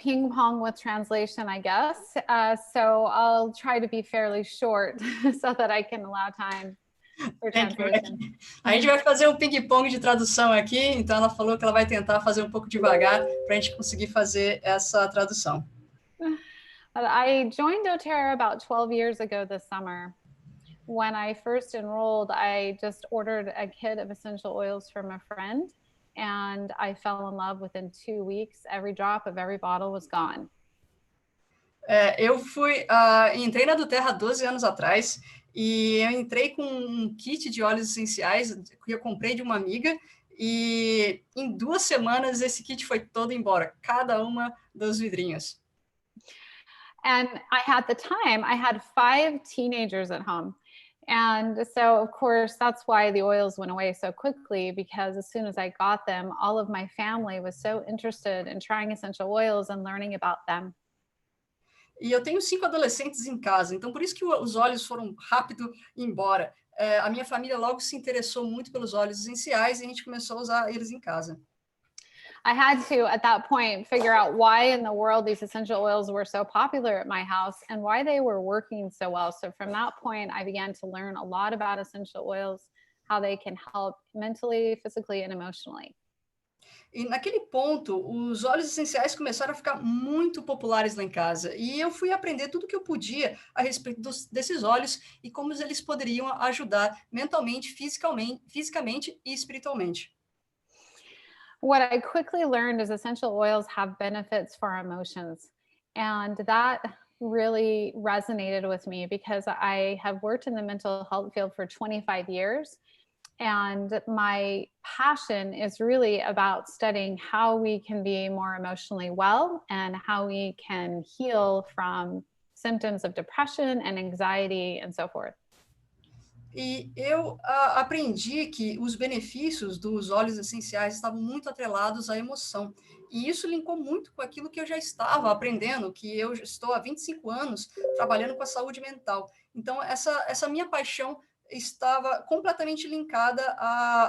ping pong with translation, I guess. So I'll try to be fairly short so that I can allow time for translation. A gente vai fazer um ping-pong de tradução aqui, então ela falou que ela vai tentar fazer um pouco devagar para a gente conseguir fazer essa tradução. I joined dōterra about 12 years ago this summer. When I first enrolled, I just ordered a kit of essential oils from a friend, and I fell in love within 2 weeks. Every drop of every bottle was gone. Eu entrei na dōterra há 12 anos atrás, e eu entrei com um kit de óleos essenciais que eu comprei de uma amiga, e em 2 semanas esse kit foi todo embora, cada uma dos vidrinhos. And at the time, I had 5 teenagers at home. And so, of course, that's why the oils went away so quickly, because as soon as I got them, all of my family was so interested in trying essential oils and learning about them. E eu tenho 5 adolescentes em casa, então por isso que os óleos foram rápido embora. A minha família logo se interessou muito pelos óleos essenciais e a gente começou a usar eles em casa. I had to, at that point, figure out why in the world these essential oils were so popular at my house and why they were working so well. So from that point, I began to learn a lot about essential oils, how they can help mentally, physically, and emotionally. E naquele ponto, os óleos essenciais começaram a ficar muito populares lá em casa. E eu fui aprender tudo o que eu podia a respeito desses óleos e como eles poderiam ajudar mentalmente, fisicamente e espiritualmente. What I quickly learned is essential oils have benefits for our emotions. And that really resonated with me because I have worked in the mental health field for 25 years. And my passion is really about studying how we can be more emotionally well and how we can heal from symptoms of depression and anxiety and so forth. E eu aprendi que os benefícios dos óleos essenciais estavam muito atrelados à emoção. E isso linkou muito com aquilo que eu já estava aprendendo, que eu estou há 25 anos trabalhando com a saúde mental. Então, essa minha paixão estava completamente linkada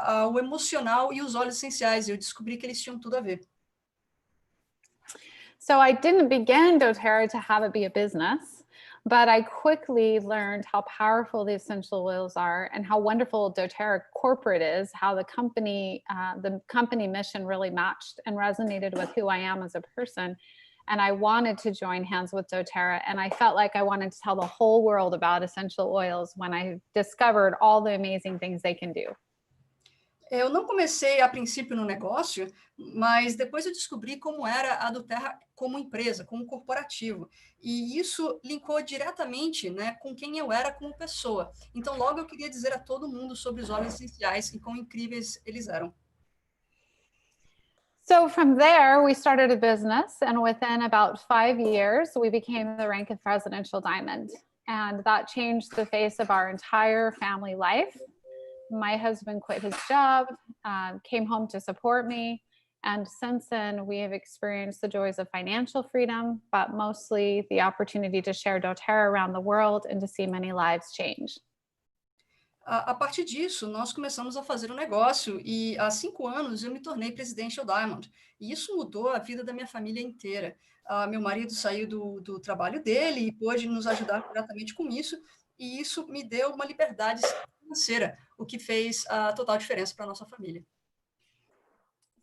ao emocional e os óleos essenciais. E eu descobri que eles tinham tudo a ver. So I didn't begin dōterra to have it be a business. But I quickly learned how powerful the essential oils are and how wonderful dōterra corporate is, how the company mission really matched and resonated with who I am as a person. And I wanted to join hands with dōterra. And I felt like I wanted to tell the whole world about essential oils when I discovered all the amazing things they can do. Eu não comecei a princípio no negócio, mas depois eu descobri como era a dōterra como empresa, como corporativo. E isso linkou diretamente, né, com quem eu era como pessoa. Então, logo eu queria dizer a todo mundo sobre os óleos essenciais e quão incríveis eles eram. So from there, we started a business, and within about 5 years, we became the rank of Presidential Diamond. And that changed the face of our entire family life. My husband quit his job, came home to support me. And since then, we have experienced the joys of financial freedom, but mostly the opportunity to share dōterra around the world and to see many lives change. A partir disso, nós começamos a fazer um negócio e há 5 anos eu me tornei Presidential Diamond. E isso mudou a vida da minha família inteira. Meu marido saiu do trabalho dele e pôde nos ajudar diretamente com isso. E isso me deu uma liberdade financeira, o que fez a total diferença para a nossa família.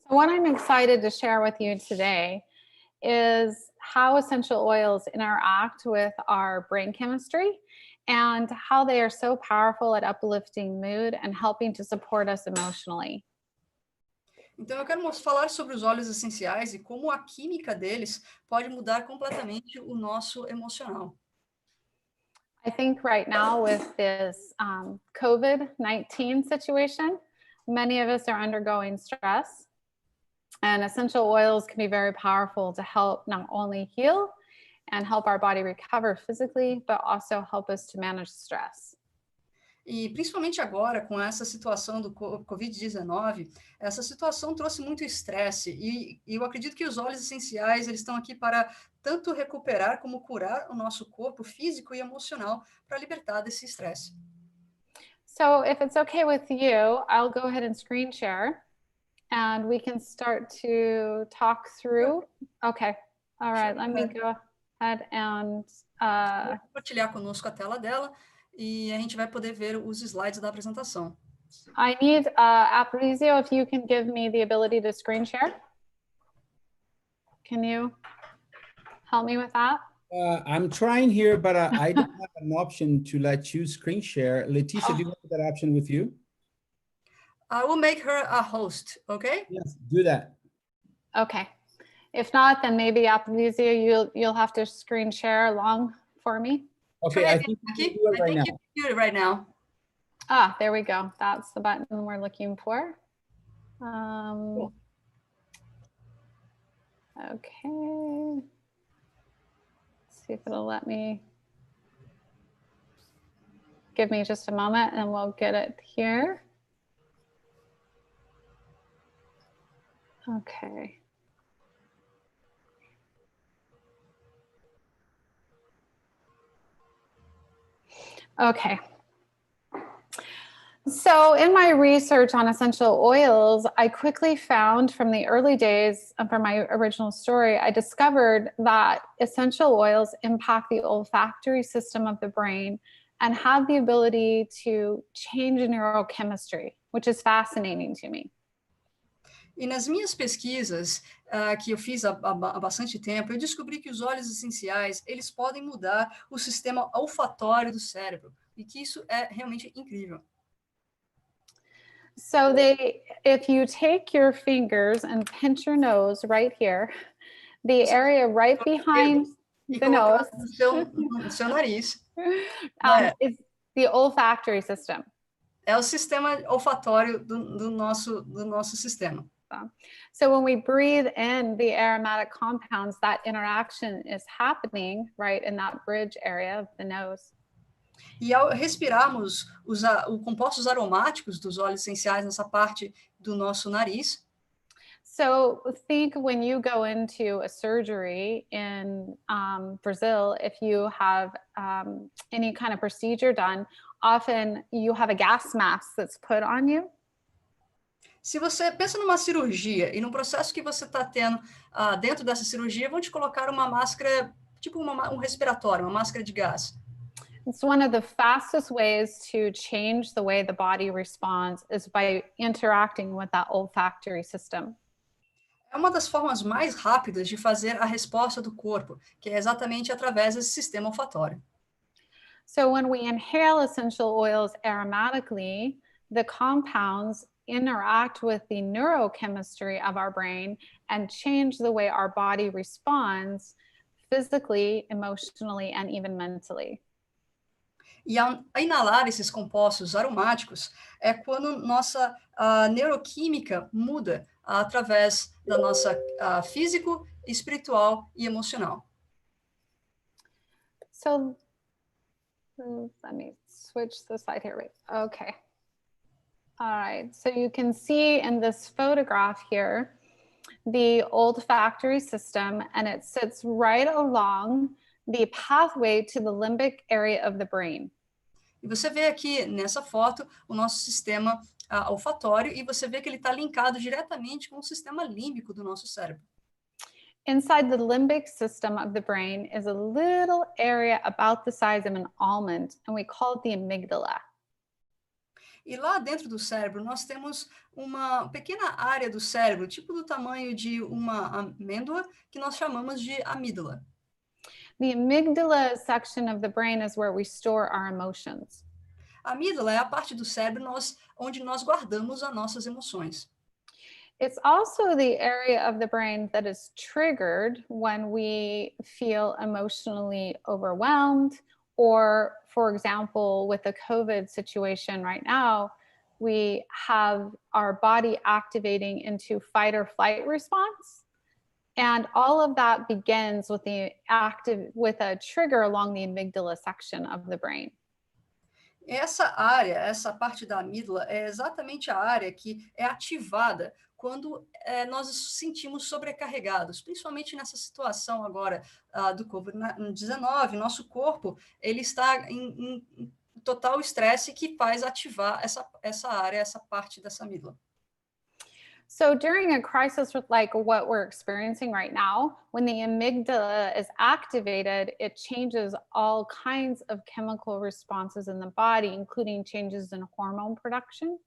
So what I'm excited to share with you today is how essential oils interact with our brain chemistry and how they are so powerful at uplifting mood and helping to support us emotionally. Então, eu quero falar sobre os óleos essenciais e como a química deles pode mudar completamente o nosso emocional. I think right now with this COVID-19 situation, many of us are undergoing stress. And essential oils can be very powerful to help not only heal and help our body recover physically, but also help us to manage stress. E principalmente agora, com essa situação do Covid-19, essa situação trouxe muito estresse. E eu acredito que os óleos essenciais, eles estão aqui para tanto recuperar como curar o nosso corpo físico e emocional para libertar desse estresse. So if it's okay with you, I'll go ahead and screen share and we can start to talk through. Okay. All right, let me go ahead and Vou compartilhar conosco a tela dela e a gente vai poder ver os slides da apresentação. I need Aparicio, if you can give me the ability to screen share. Can you help me with that? I'm trying here, but I don't have an option to let you screen share. Leticia, do you have that option with you? I will make her a host, okay? Yes, do that. Okay. If not, then maybe Aparicio, you'll have to screen share along for me. Okay, Try I again, think you Becky. can do it I right think now. you can do it right now. Ah, there we go. That's the button we're looking for. Cool. Okay. Let's see if it'll let me. Give me just a moment and we'll get it here. Okay. Okay. So in my research on essential oils, I quickly found from the early days from my original story, I discovered that essential oils impact the olfactory system of the brain and have the ability to change neurochemistry, which is fascinating to me. E nas minhas pesquisas que eu fiz há bastante tempo, eu descobri que os óleos essenciais, eles podem mudar o sistema olfatório do cérebro, e que isso é realmente incrível. So if you take your fingers and pinch your nose right here, the area right behind E the nose no seu nariz is the olfactory system. é o sistema olfatório do nosso sistema. So when we breathe in the aromatic compounds, that interaction is happening right in that bridge area of the nose. E ao respirarmos os compostos aromáticos dos óleos essenciais nessa parte do nosso nariz. So think when you go into a surgery in Brazil, if you have any kind of procedure done, often you have a gas mask that's put on you. Se você pensa numa cirurgia e no processo que você está tendo dentro dessa cirurgia, vão te colocar uma máscara, tipo um respiratório, uma máscara de gás. It's one of the fastest ways to change the way the body responds is by interacting with that olfactory system. É uma das formas mais rápidas de fazer a resposta do corpo, que é exatamente através desse sistema olfatório. So when we inhale essential oils aromatically, the compounds interact with the neurochemistry of our brain and change the way our body responds physically, emotionally, and even mentally. E ao inalar esses compostos aromáticos é quando nossa neuroquímica muda através da nossa físico, espiritual e emocional. So let me switch the slide here. Right. Okay. All right. So you can see in this photograph here, the olfactory system, and it sits right along the pathway to the limbic area of the brain. E você vê aqui nessa foto o nosso sistema olfatório e você vê que ele está linkado diretamente com o sistema límbico do nosso cérebro. Inside the limbic system of the brain is a little area about the size of an almond, and we call it the amygdala. E lá dentro do cérebro nós temos uma pequena área do cérebro, tipo do tamanho de uma amêndoa, que nós chamamos de amígdala. The amygdala section of the brain is where we store our emotions. A amígdala é a parte do cérebro onde nós guardamos as nossas emoções. It's also the area of the brain that is triggered when we feel emotionally overwhelmed, or, for example, with the COVID situation right now, we have our body activating into fight or flight response. And all of that begins with a trigger along the amygdala section of the brain. Essa área, essa parte da amígdala é exatamente a área que é ativada quando nós nos sentimos sobrecarregados, principalmente nessa situação agora do COVID-19. Nosso corpo ele está em total estresse que faz ativar essa área, essa parte dessa amígdala. So during a crisis like what we're experiencing right now, when the amygdala is activated, it changes all kinds of chemical responses in the body, including changes in hormone production.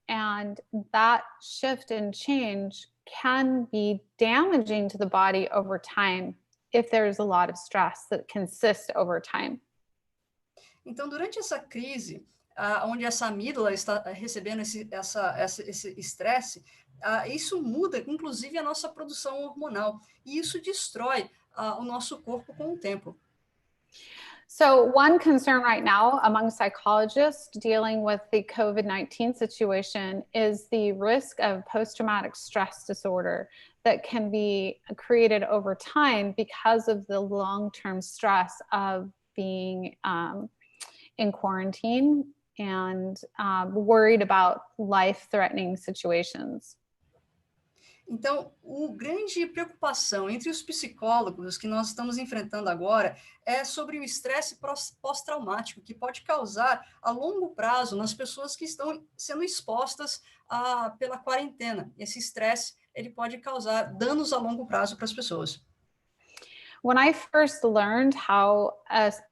And that shift and change can be damaging to the body over time if there's a lot of stress that consists over time. Então, durante essa crise, onde essa amígdala está recebendo esse estresse, isso muda, inclusive, a nossa produção hormonal. E isso destrói o nosso corpo com o tempo. So one concern right now among psychologists dealing with the COVID-19 situation is the risk of post-traumatic stress disorder that can be created over time because of the long-term stress of being in quarantine and worried about life-threatening situations. Então, a grande preocupação entre os psicólogos que nós estamos enfrentando agora é sobre o estresse pós-traumático, que pode causar a longo prazo nas pessoas que estão sendo expostas pela quarentena. Esse estresse, ele pode causar danos a longo prazo para as pessoas. When I first learned how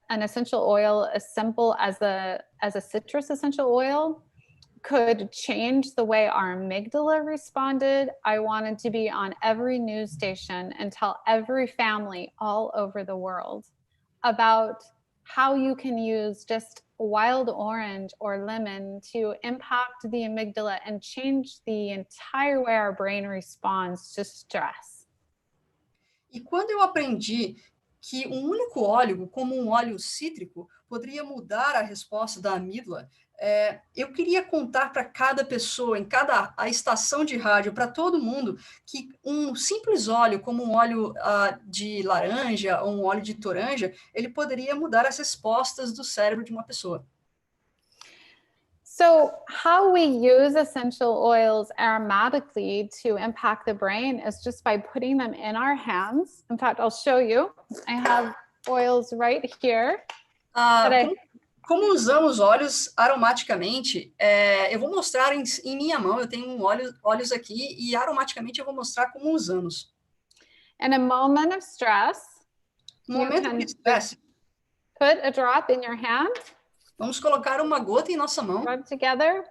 an essential oil as simple as a citrus essential oil could change the way our amygdala responded, I wanted to be on every news station and tell every family all over the world about how you can use just wild orange or lemon to impact the amygdala and change the entire way our brain responds to stress. E quando eu aprendi que um único óleo, como um óleo cítrico, poderia mudar a resposta da amígdala, eu queria contar para cada pessoa, em cada a estação de rádio, para todo mundo, que um simples óleo, como um óleo de laranja ou um óleo de toranja, ele poderia mudar as respostas do cérebro de uma pessoa. So how we use essential oils aromatically to impact the brain is just by putting them in our hands. In fact, I'll show you. I have oils right here. Como usamos óleos aromaticamente, eu vou mostrar em minha mão, eu tenho óleos aqui, e aromaticamente eu vou mostrar como usamos. In a moment of stress, momento de estresse, put a drop in your hand. Vamos colocar uma gota em nossa mão. Rub together.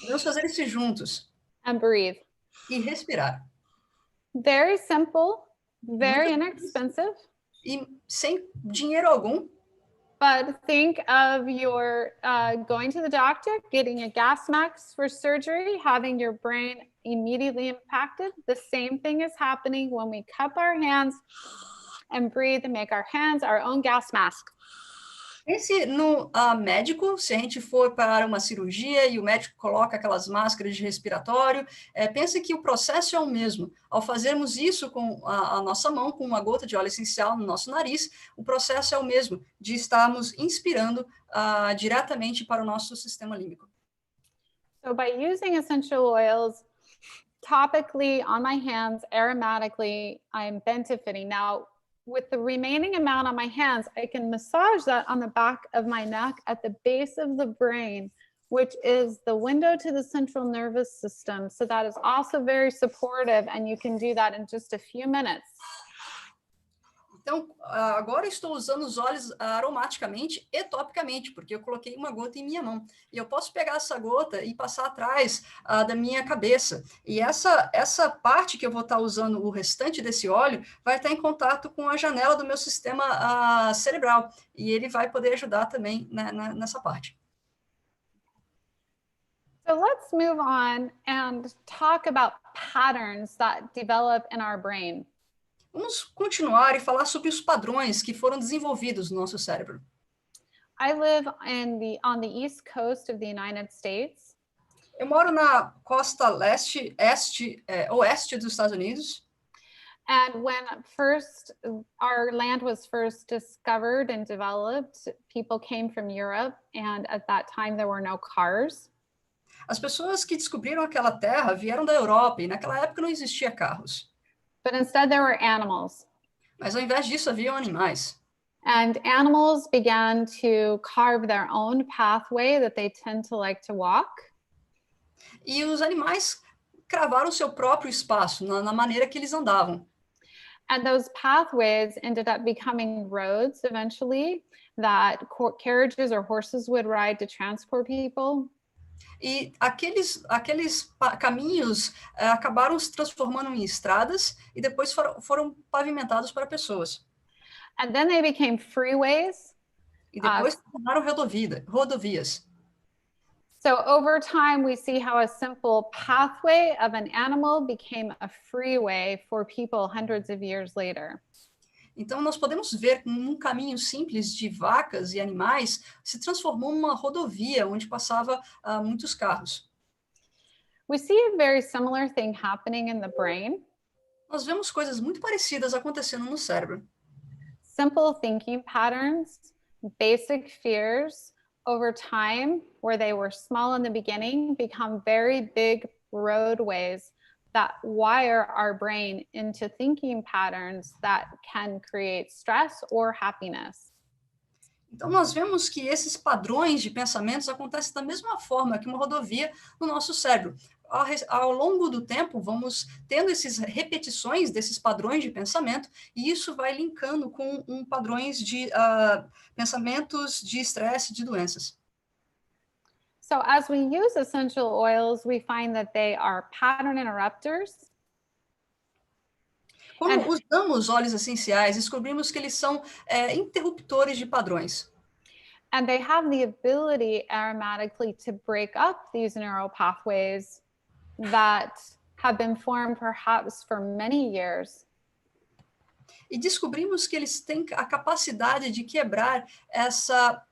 Vamos fazer isso juntos. And breathe. E respirar. Very simple, very inexpensive. E sem dinheiro algum. But think of your going to the doctor, getting a gas mask for surgery, having your brain immediately impacted. The same thing is happening when we cup our hands and breathe and make our hands our own gas mask. Pense no médico, se a gente for para uma cirurgia e o médico coloca aquelas máscaras de respiratório, pense que o processo é o mesmo. Ao fazermos isso com a nossa mão, com uma gota de óleo essencial no nosso nariz, o processo é o mesmo, de estarmos inspirando diretamente para o nosso sistema límbico. So by using essential oils topically on my hands, aromatically, I'm benefiting. Now, with the remaining amount on my hands, I can massage that on the back of my neck at the base of the brain, which is the window to the central nervous system. So that is also very supportive, and you can do that in just a few minutes. Então, agora estou usando os óleos aromaticamente e topicamente, porque eu coloquei uma gota em minha mão. E eu posso pegar essa gota e passar atrás da minha cabeça. E essa parte que eu vou estar usando, o restante desse óleo, vai estar em contato com a janela do meu sistema cerebral. E ele vai poder ajudar também nessa parte. So let's move on and talk about patterns that develop in our brain. Vamos continuar e falar sobre os padrões que foram desenvolvidos no nosso cérebro. I live on the East Coast of the United States. Eu moro na costa oeste dos Estados Unidos. And when our land was first discovered and developed, people came from Europe, and at that time there were no cars. As pessoas que descobriram aquela terra vieram da Europa, e naquela época não existia carros. But instead there were animals. Mas ao invés disso haviam animais. And animals began to carve their own pathway that they tend to like to walk. E os animais cravaram o seu próprio espaço na maneira que eles andavam. And those pathways ended up becoming roads eventually that carriages or horses would ride to transport people. E aqueles caminhos acabaram se transformando em estradas e depois foram pavimentados para pessoas. And then they became freeways. E depois se tornaram rodovias. So over time, we see how a simple pathway of an animal became a freeway for people hundreds of years later. Então, nós podemos ver que um caminho simples de vacas e animais se transformou numa rodovia onde passava muitos carros. We see a very similar thing happening in the brain. Nós vemos coisas muito parecidas acontecendo no cérebro. Simple thinking patterns, basic fears, over time, where they were small in the beginning, become very big roadways that wire our brain into thinking patterns that can create stress or happiness. Então, nós vemos que esses padrões de pensamentos acontecem da mesma forma que uma rodovia no nosso cérebro. Ao longo do tempo, vamos tendo essas repetições desses padrões de pensamento, e isso vai linkando com padrões de pensamentos de estresse, de doenças. So as we use essential oils, we find that they are pattern interrupters. Quando usamos óleos essenciais, descobrimos que eles são interruptores de padrões. And they have the ability aromatically to break up these neural pathways that have been formed perhaps for many years. E descobrimos que eles têm a capacidade de quebrar essa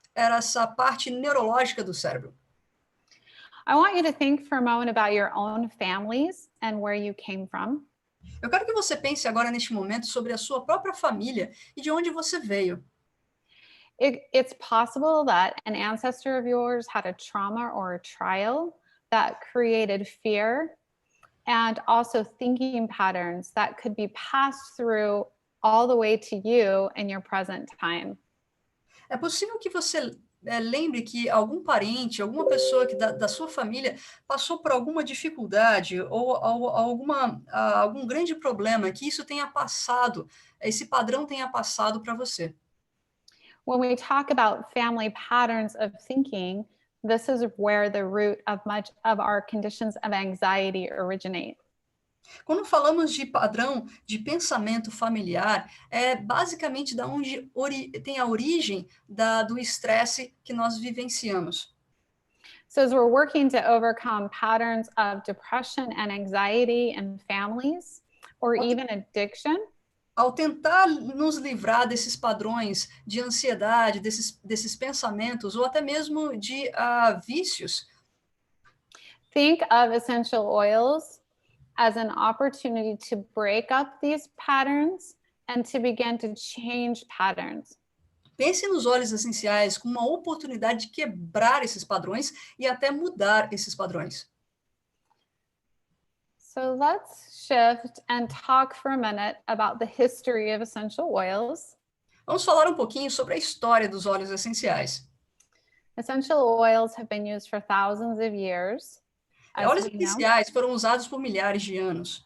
parte neurológica do cérebro. I want you to think for a moment about your own families and where you came from. Eu quero que você pense agora neste momento sobre a sua própria família e de onde você veio. It's possible that an ancestor of yours had a trauma or a trial that created fear and also thinking patterns that could be passed through all the way to you in your present time. É possível que você lembre que algum parente, alguma pessoa da sua família passou por alguma dificuldade ou algum grande problema, que isso tenha passado, esse padrão tenha passado para você. When we talk about family patterns of thinking, this is where the root of much of our conditions of anxiety originate. Quando falamos de padrão de pensamento familiar, é basicamente da onde tem a origem do estresse que nós vivenciamos. So as we're working to overcome patterns of depression and anxiety in families, or even addiction, ao tentar nos livrar desses padrões de ansiedade, desses pensamentos, ou até mesmo de vícios, think of essential oils as an opportunity to break up these patterns and to begin to change patterns. Pense nos óleos essenciais como uma oportunidade de quebrar esses padrões e até mudar esses padrões. So let's shift and talk for a minute about the history of essential oils. Vamos falar um pouquinho sobre a história dos óleos essenciais. Essential oils have been used for thousands of years. Óleos essenciais foram usados por milhares de anos.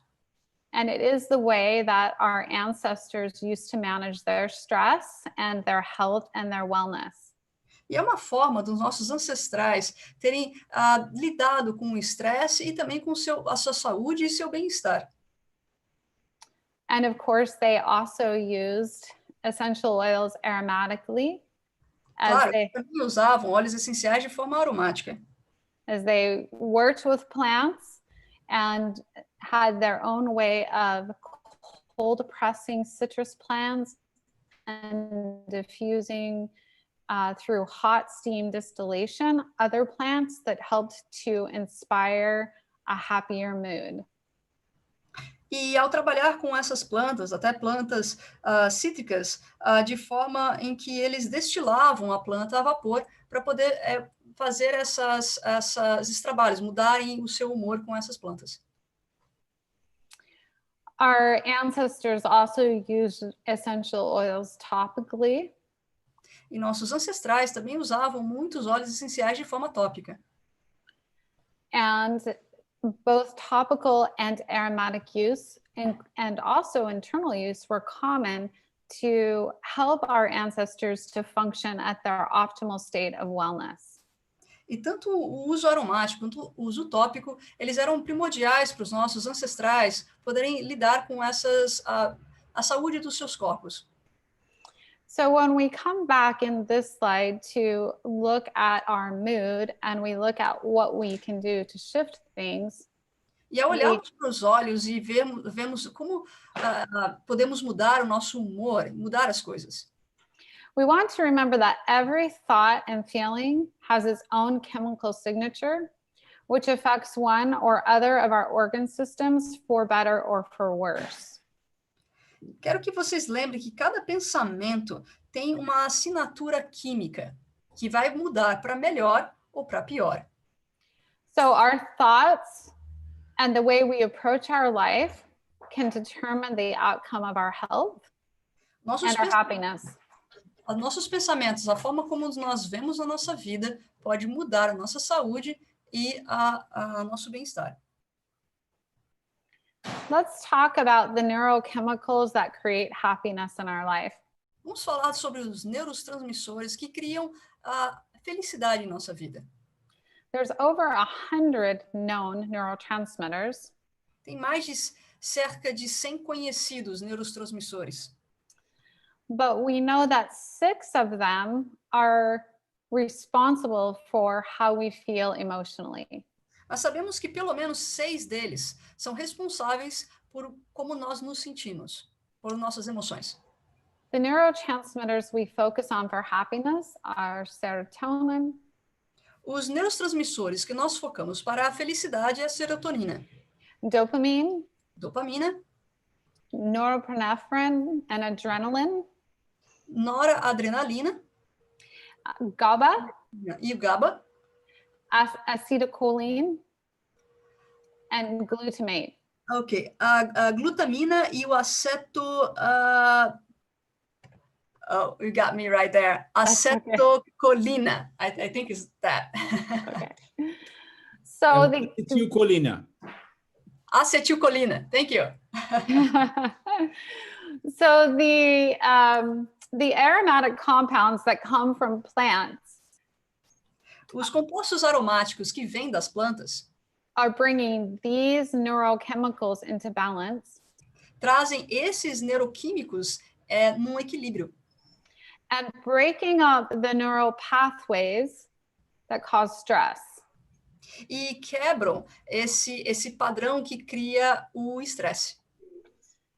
And it is the way that our ancestors used to manage their stress and their health and their wellness. E é uma forma dos nossos ancestrais terem lidado com o estresse e também com a sua saúde e seu bem-estar. And of course, they also used essential oils aromatically. Claro, também usavam óleos essenciais de forma aromática. As they worked with plants and had their own way of cold pressing citrus plants and diffusing through hot steam distillation, other plants that helped to inspire a happier mood. E ao trabalhar com essas plantas, até plantas cítricas, de forma em que eles destilavam a planta a vapor para poder fazer esses trabalhos, mudarem o seu humor com essas plantas. Our ancestors also used essential oils topically. E nossos ancestrais também usavam muitos óleos essenciais de forma tópica. And both topical and aromatic use and also internal use were common to help our ancestors to function at their optimal state of wellness. E tanto o uso aromático quanto o uso tópico, eles eram primordiais para os nossos ancestrais poderem lidar com a saúde dos seus corpos. So when we come back in this slide to look at our mood and we look at what we can do to shift things, E ao olharmos para os olhos e vemos como podemos mudar o nosso humor, mudar as coisas. we want to remember that every thought and feeling has its own chemical signature, which affects one or other of our organ systems for better or for worse. Quero que vocês lembrem que cada pensamento tem uma assinatura química que vai mudar para melhor ou para pior. So our thoughts and the way we approach our life can determine the outcome of our health and our happiness. Nossos pensamentos, a forma como nós vemos a nossa vida pode mudar a nossa saúde e a nosso bem-estar. Let's talk about the neurochemicals that create happiness in our life. Vamos falar sobre os neurotransmissores que criam a felicidade em nossa vida. There's over 100 known neurotransmitters. Tem mais de cerca de 100 conhecidos neurotransmissores. But we know that 6 of them are responsible for how we feel emotionally. Mas sabemos que pelo menos 6 deles são responsáveis por como nós nos sentimos, por nossas emoções. The neurotransmitters we focus on for happiness are serotonin, Os neurotransmissores que nós focamos para a felicidade é a serotonina, dopamine, dopamina, norepinephrine, and adrenaline, noradrenalina GABA, e o GABA, acetylcholine, and glutamate. Ok, a glutamina e o oh, you got me right there. Acetylcholine. I think it's that. Okay. So Acetilcolina. Acetilcolina. Thank you. So the aromatic compounds that come from plants Os compostos aromáticos que vêm das plantas are bringing these neurochemicals into balance trazem esses neuroquímicos num equilíbrio and breaking up the neural pathways that cause stress. e quebram esse padrão que cria o estresse.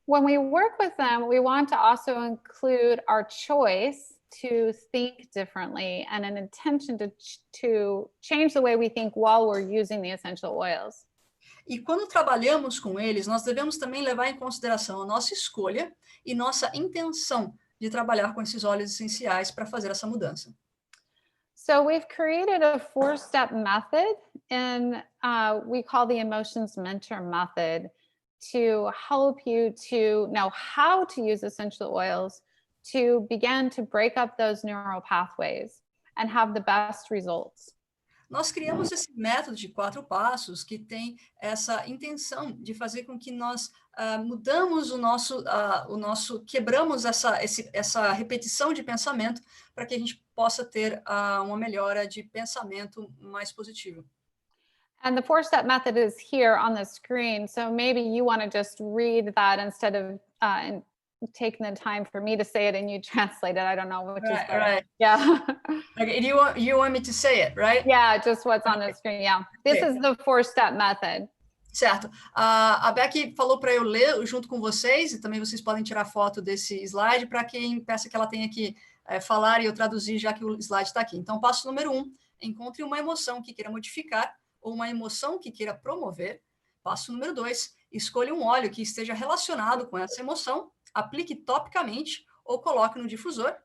When we work with them, we want to also include our choice to think differently and an intention to change the way we think while we're using the essential oils. E quando trabalhamos com eles, nós devemos também levar em consideração a nossa escolha e nossa intenção de trabalhar com esses óleos essenciais para fazer essa mudança. So we've created a 4-step method, and we call the Emotions Mentor method, to help you to know how to use essential oils to begin to break up those neural pathways and have the best results. Nós criamos esse método de 4 passos que tem essa intenção de fazer com que nós mudamos quebramos essa repetição de pensamento para que a gente possa ter uma melhora de pensamento mais positivo. And the 4-step method is here on the screen. So maybe you want to just read that instead of taking the time for me to say it and you translate it. I don't know which is better. Right. Yeah. Okay, you want me to say it, right? Yeah, just what's on the screen. Yeah. This is the 4-step method. Certo. A Becky falou para eu ler junto com vocês, e também vocês podem tirar foto desse slide para quem peça que ela tenha que falar e eu traduzir já que o slide está aqui. Então, passo número 1, encontre uma emoção que queira modificar ou uma emoção que queira promover. Passo número 2, escolha um óleo que esteja relacionado com essa emoção, aplique topicamente ou coloque no difusor.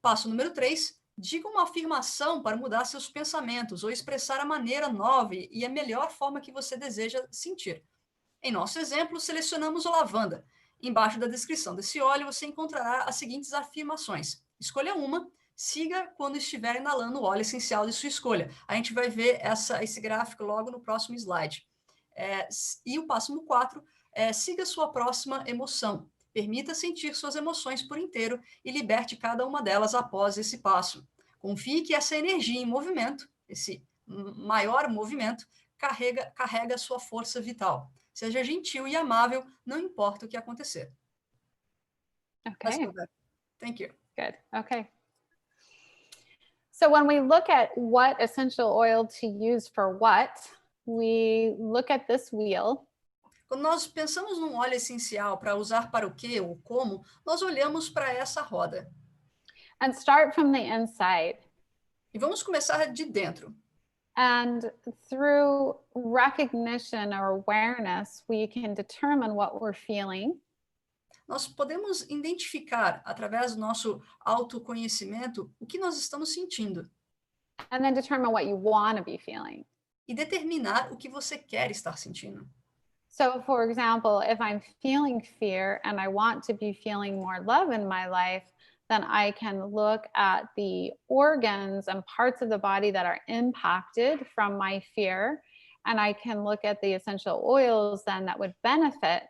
Passo número 3, diga uma afirmação para mudar seus pensamentos ou expressar a maneira nova e a melhor forma que você deseja sentir. Em nosso exemplo, selecionamos o lavanda. Embaixo da descrição desse óleo, você encontrará as seguintes afirmações. Escolha uma, siga quando estiver inalando o óleo essencial de sua escolha. A gente vai ver esse gráfico logo no próximo slide. E o passo 4 é siga sua próxima emoção. Permita sentir suas emoções por inteiro e liberte cada uma delas após esse passo. Confie que essa energia em movimento, esse maior movimento, carrega sua força vital. Seja gentil e amável, não importa o que acontecer. Okay. Thank you. Good. Okay. So when we look at what essential oil to use for what, we look at this wheel. Quando nós pensamos num óleo essencial para usar para o quê ou como, nós olhamos para essa roda. And start from the inside. E vamos começar de dentro. And through recognition or awareness, we can determine what we're feeling. Nós podemos identificar, através do nosso autoconhecimento, o que nós estamos sentindo. And then determine what you want to be feeling. E determinar o que você quer estar sentindo. So, for example, if I'm feeling fear and I want to be feeling more love in my life, then I can look at the organs and parts of the body that are impacted from my fear. And I can look at the essential oils then that would benefit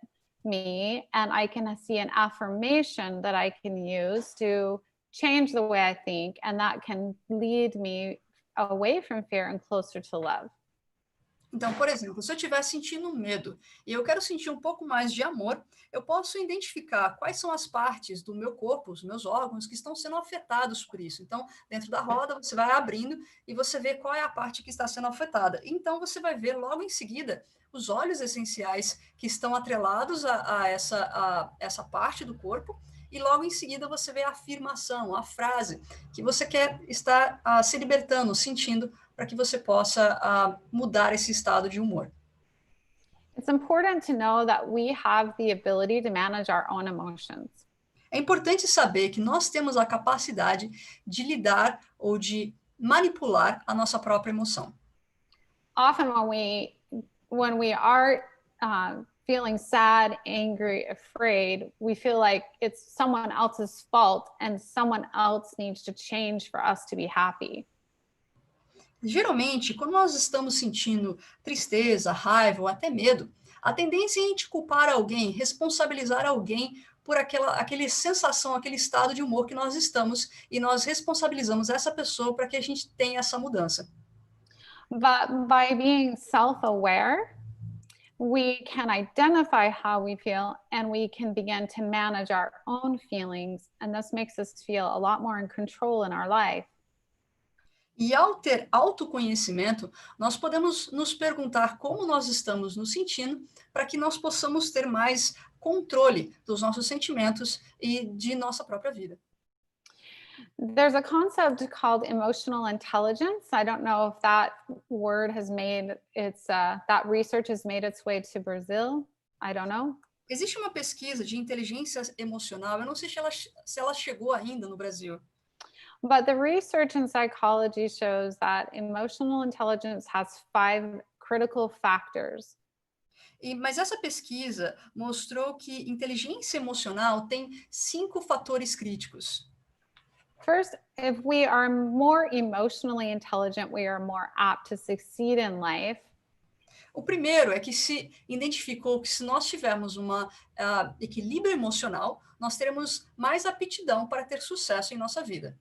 me. And I can see an affirmation that I can use to change the way I think. And that can lead me away from fear and closer to love. Então, por exemplo, se eu estiver sentindo medo e eu quero sentir um pouco mais de amor, eu posso identificar quais são as partes do meu corpo, os meus órgãos, que estão sendo afetados por isso. Então, dentro da roda, você vai abrindo e você vê qual é a parte que está sendo afetada. Então, você vai ver logo em seguida os óleos essenciais que estão atrelados a essa parte do corpo. E logo em seguida você vê a afirmação, a frase que você quer estar se libertando, sentindo, para que você possa mudar esse estado de humor. It's important to know that we have the ability to manage our own emotions. É importante saber que nós temos a capacidade de lidar ou de manipular a nossa própria emoção. Often when we are feeling sad, angry, afraid, we feel like it's someone else's fault and someone else needs to change for us to be happy. Geralmente, quando nós estamos sentindo tristeza, raiva ou até medo, a tendência é a gente culpar alguém, responsabilizar alguém por aquela sensação, aquele estado de humor que nós estamos, e nós responsabilizamos essa pessoa para que a gente tenha essa mudança. But by being self-aware, we can identify how we feel and we can begin to manage our own feelings, and this makes us feel a lot more in control in our life. E ao ter autoconhecimento, nós podemos nos perguntar como nós estamos nos sentindo para que nós possamos ter mais controle dos nossos sentimentos e de nossa própria vida. There's a concept called emotional intelligence. I don't know if that word has made that research has made its way to Brazil. I don't know. Existe uma pesquisa de inteligência emocional, eu não sei se ela chegou ainda no Brasil. But the research in psychology shows that emotional intelligence has 5 critical factors. Mas essa pesquisa mostrou que inteligência emocional tem 5 fatores críticos. First, if we are more emotionally intelligent, we are more apt to succeed in life. O primeiro é que se identificou que se nós tivermos equilíbrio emocional, nós teremos mais aptidão para ter sucesso em nossa vida.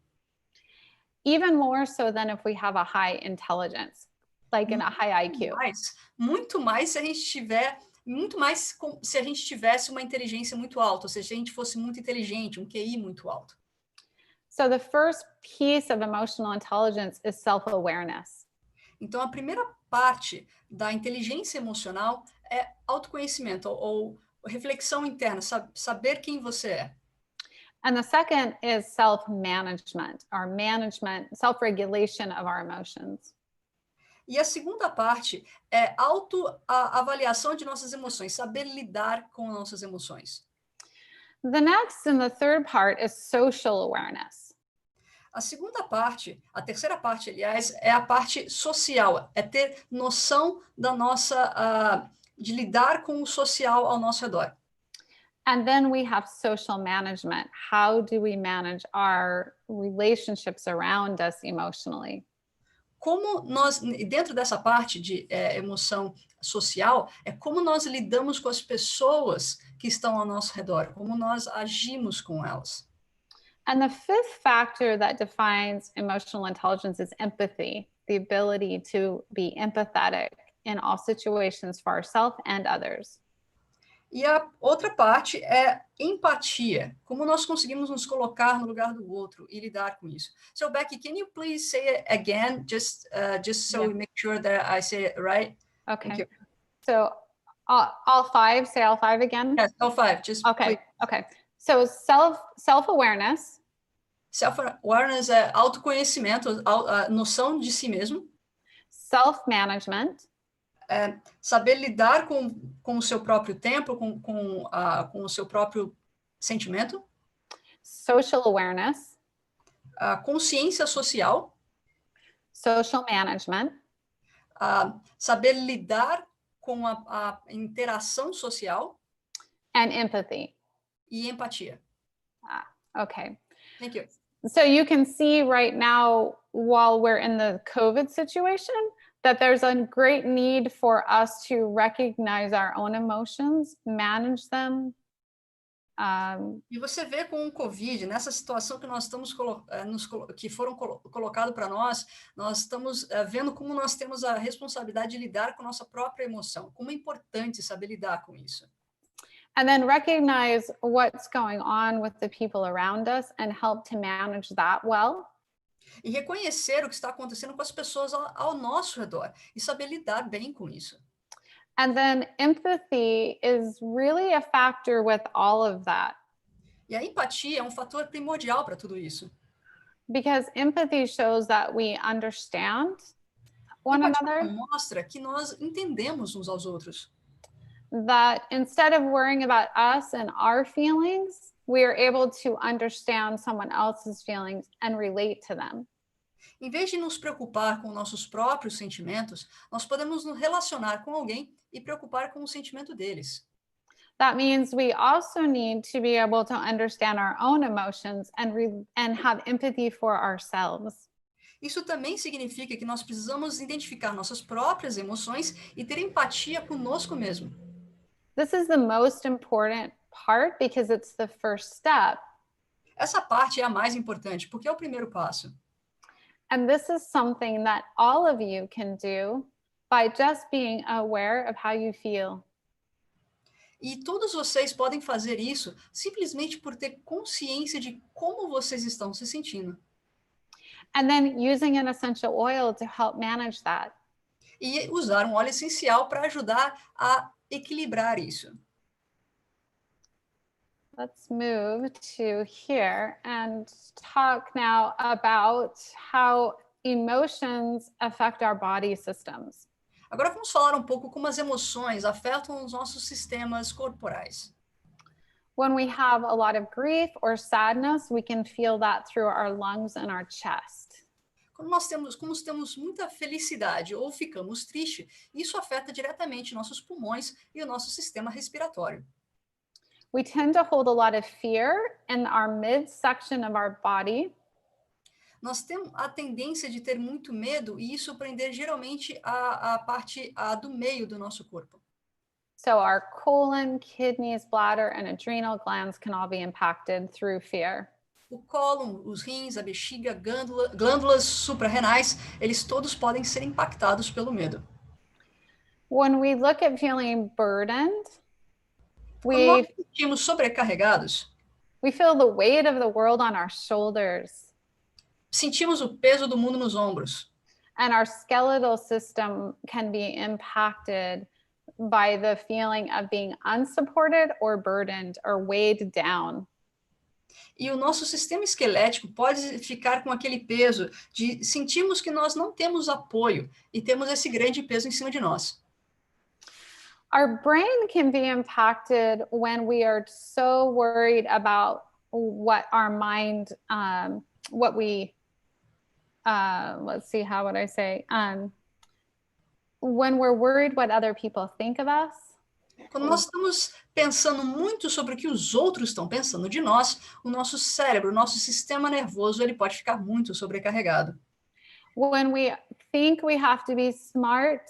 Even more so than if we have a high intelligence, like in a high IQ. Muito mais se a gente tivesse uma inteligência muito alta, ou seja, se a gente fosse muito inteligente, um QI muito alto. So the first piece of emotional intelligence is self-awareness. Então, a primeira parte da inteligência emocional é autoconhecimento ou reflexão interna, saber quem você é. And the second is self-management, our management, self-regulation of our emotions. E a segunda parte é autoavaliação de nossas emoções, saber lidar com nossas emoções. The next and the third part is social awareness. A terceira parte, aliás, é a parte social, é ter noção de lidar com o social ao nosso redor. And then we have social management. How do we manage our relationships around us emotionally? como nós, dentro dessa parte de emoção social, é como nós lidamos com as pessoas que estão ao nosso redor, como nós agimos com elas. And the fifth factor that defines emotional intelligence is empathy, the ability to be empathetic in all situations for ourselves and others. E a outra parte é empatia, como nós conseguimos nos colocar no lugar do outro e lidar com isso. So, Becky, can you please say it again, just so we make sure that I say it right? Okay. Thank you. So all five, say all five again? Yes, all five, just Okay, please. okay. So self-awareness. Self-awareness é autoconhecimento, a noção de si mesmo. Self-management. Saber lidar com o seu próprio tempo, com o seu próprio sentimento. Social awareness. A consciência social. Social management. Saber lidar com a interação social. And empathy. E empatia. Okay. Thank you. So you can see right now, while we're in the COVID situation, that there's a great need for us to recognize our own emotions, manage them. E você vê com o Covid, nessa situação que nós estamos que foram colocado para nós estamos vendo como nós temos a responsabilidade de lidar com a nossa própria emoção, como é importante saber lidar com isso. And then recognize what's going on with the people around us and help to manage that well. E reconhecer o que está acontecendo com as pessoas ao nosso redor e saber lidar bem com isso. And then empathy is really a factor with all of that. E a empatia é um fator primordial para tudo isso. Because empathy shows that we understand one another. Mostra que nós entendemos uns aos outros. That instead of worrying about us and our feelings, we are able to understand someone else's feelings and relate to them. Em vez de nos preocupar com nossos próprios sentimentos, nós podemos nos relacionar com alguém e preocupar com o sentimento deles. That means we also need to be able to understand our own emotions and have empathy for ourselves. Isso também significa que nós precisamos identificar nossas próprias emoções e ter empatia conosco mesmo. This is the most important part because it's the first step. Essa parte é a mais importante, porque é o primeiro passo. And this is something that all of you can do by just being aware of how you feel. E todos vocês podem fazer isso simplesmente por ter consciência de como vocês estão se sentindo. And then using an essential oil to help manage that. E usar óleo essencial para ajudar a equilibrar isso. Let's move to here and talk now about how emotions affect our body systems. Agora vamos falar pouco como as emoções afetam os nossos sistemas corporais. When we have a lot of grief or sadness, we can feel that through our lungs and our chest. Quando temos muita felicidade ou ficamos tristes, isso afeta diretamente nossos pulmões e o nosso sistema respiratório. We tend to hold a lot of fear in our midsection of our body. Nós temos a tendência de ter muito medo e isso prender geralmente a parte do meio do nosso corpo. So our colon, kidneys, bladder, and adrenal glands can all be impacted through fear. O cólon, os rins, a bexiga, glândulas suprarrenais, eles todos podem ser impactados pelo medo. When we look at feeling burdened, Quando nós nos sentimos sobrecarregados, we feel the weight of the world on our shoulders. Sentimos o peso do mundo nos ombros. And our skeletal system can be impacted by the feeling of being unsupported or burdened or weighed down. E o nosso sistema esquelético pode ficar com aquele peso de sentimos que nós não temos apoio e temos esse grande peso em cima de nós. Our brain can be impacted when we are so worried about what our mind, let's see, how would I say? When we're worried what other people think of us. Quando nós estamos pensando muito sobre o que os outros estão pensando de nós, o nosso cérebro, o nosso sistema nervoso, ele pode ficar muito sobrecarregado. When we think we have to be smart,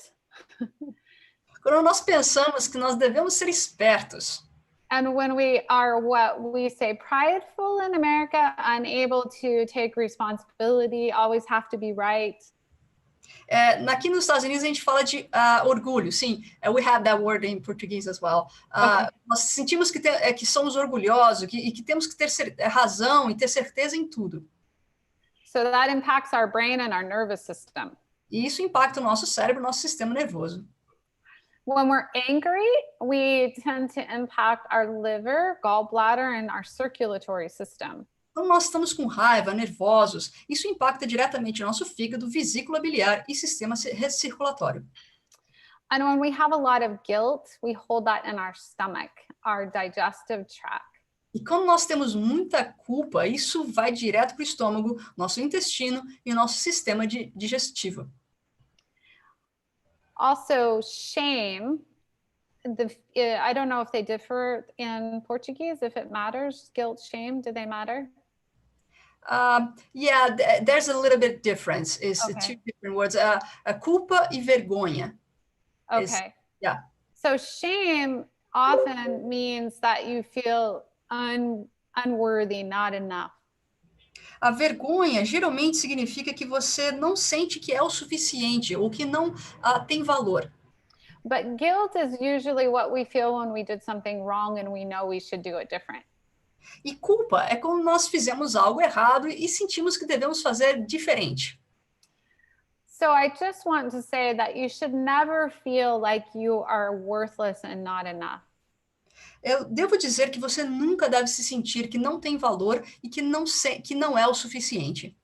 Quando nós pensamos que nós devemos ser espertos, and when we are what we say prideful in America, unable to take responsibility, always have to be right. aqui nos Estados Unidos a gente fala de orgulho, sim, we have that word in português as well. Okay. Nós sentimos que somos orgulhosos e que temos que ter razão e ter certeza em tudo. So that impacts our brain and our nervous system. E isso impacta o nosso cérebro, nosso sistema nervoso. When we're angry, we tend to impact our liver, gallbladder, and our circulatory system. Quando nós estamos com raiva, nervosos, isso impacta diretamente o nosso fígado, vesícula biliar e sistema circulatório. And when we have a lot of guilt, we hold that in our stomach, our digestive tract. E quando nós temos muita culpa, isso vai direto para o estômago, nosso intestino e o nosso sistema digestivo. Also, shame, I don't know if they differ in Portuguese, if it matters, guilt, shame, do they matter? Yeah, there's a little bit difference. It's two different words. Culpa e vergonha. Okay. Yeah. So shame often means that you feel unworthy, not enough. A vergonha geralmente significa que você não sente que é o suficiente ou que não tem valor. But guilt is usually what we feel when we did something wrong and we know we should do it different. E culpa é quando nós fizemos algo errado e sentimos que devemos fazer diferente. So I just want to say that you should never feel like you are worthless and not enough. Eu devo dizer que você nunca deve se sentir que não tem valor e que não é o suficiente.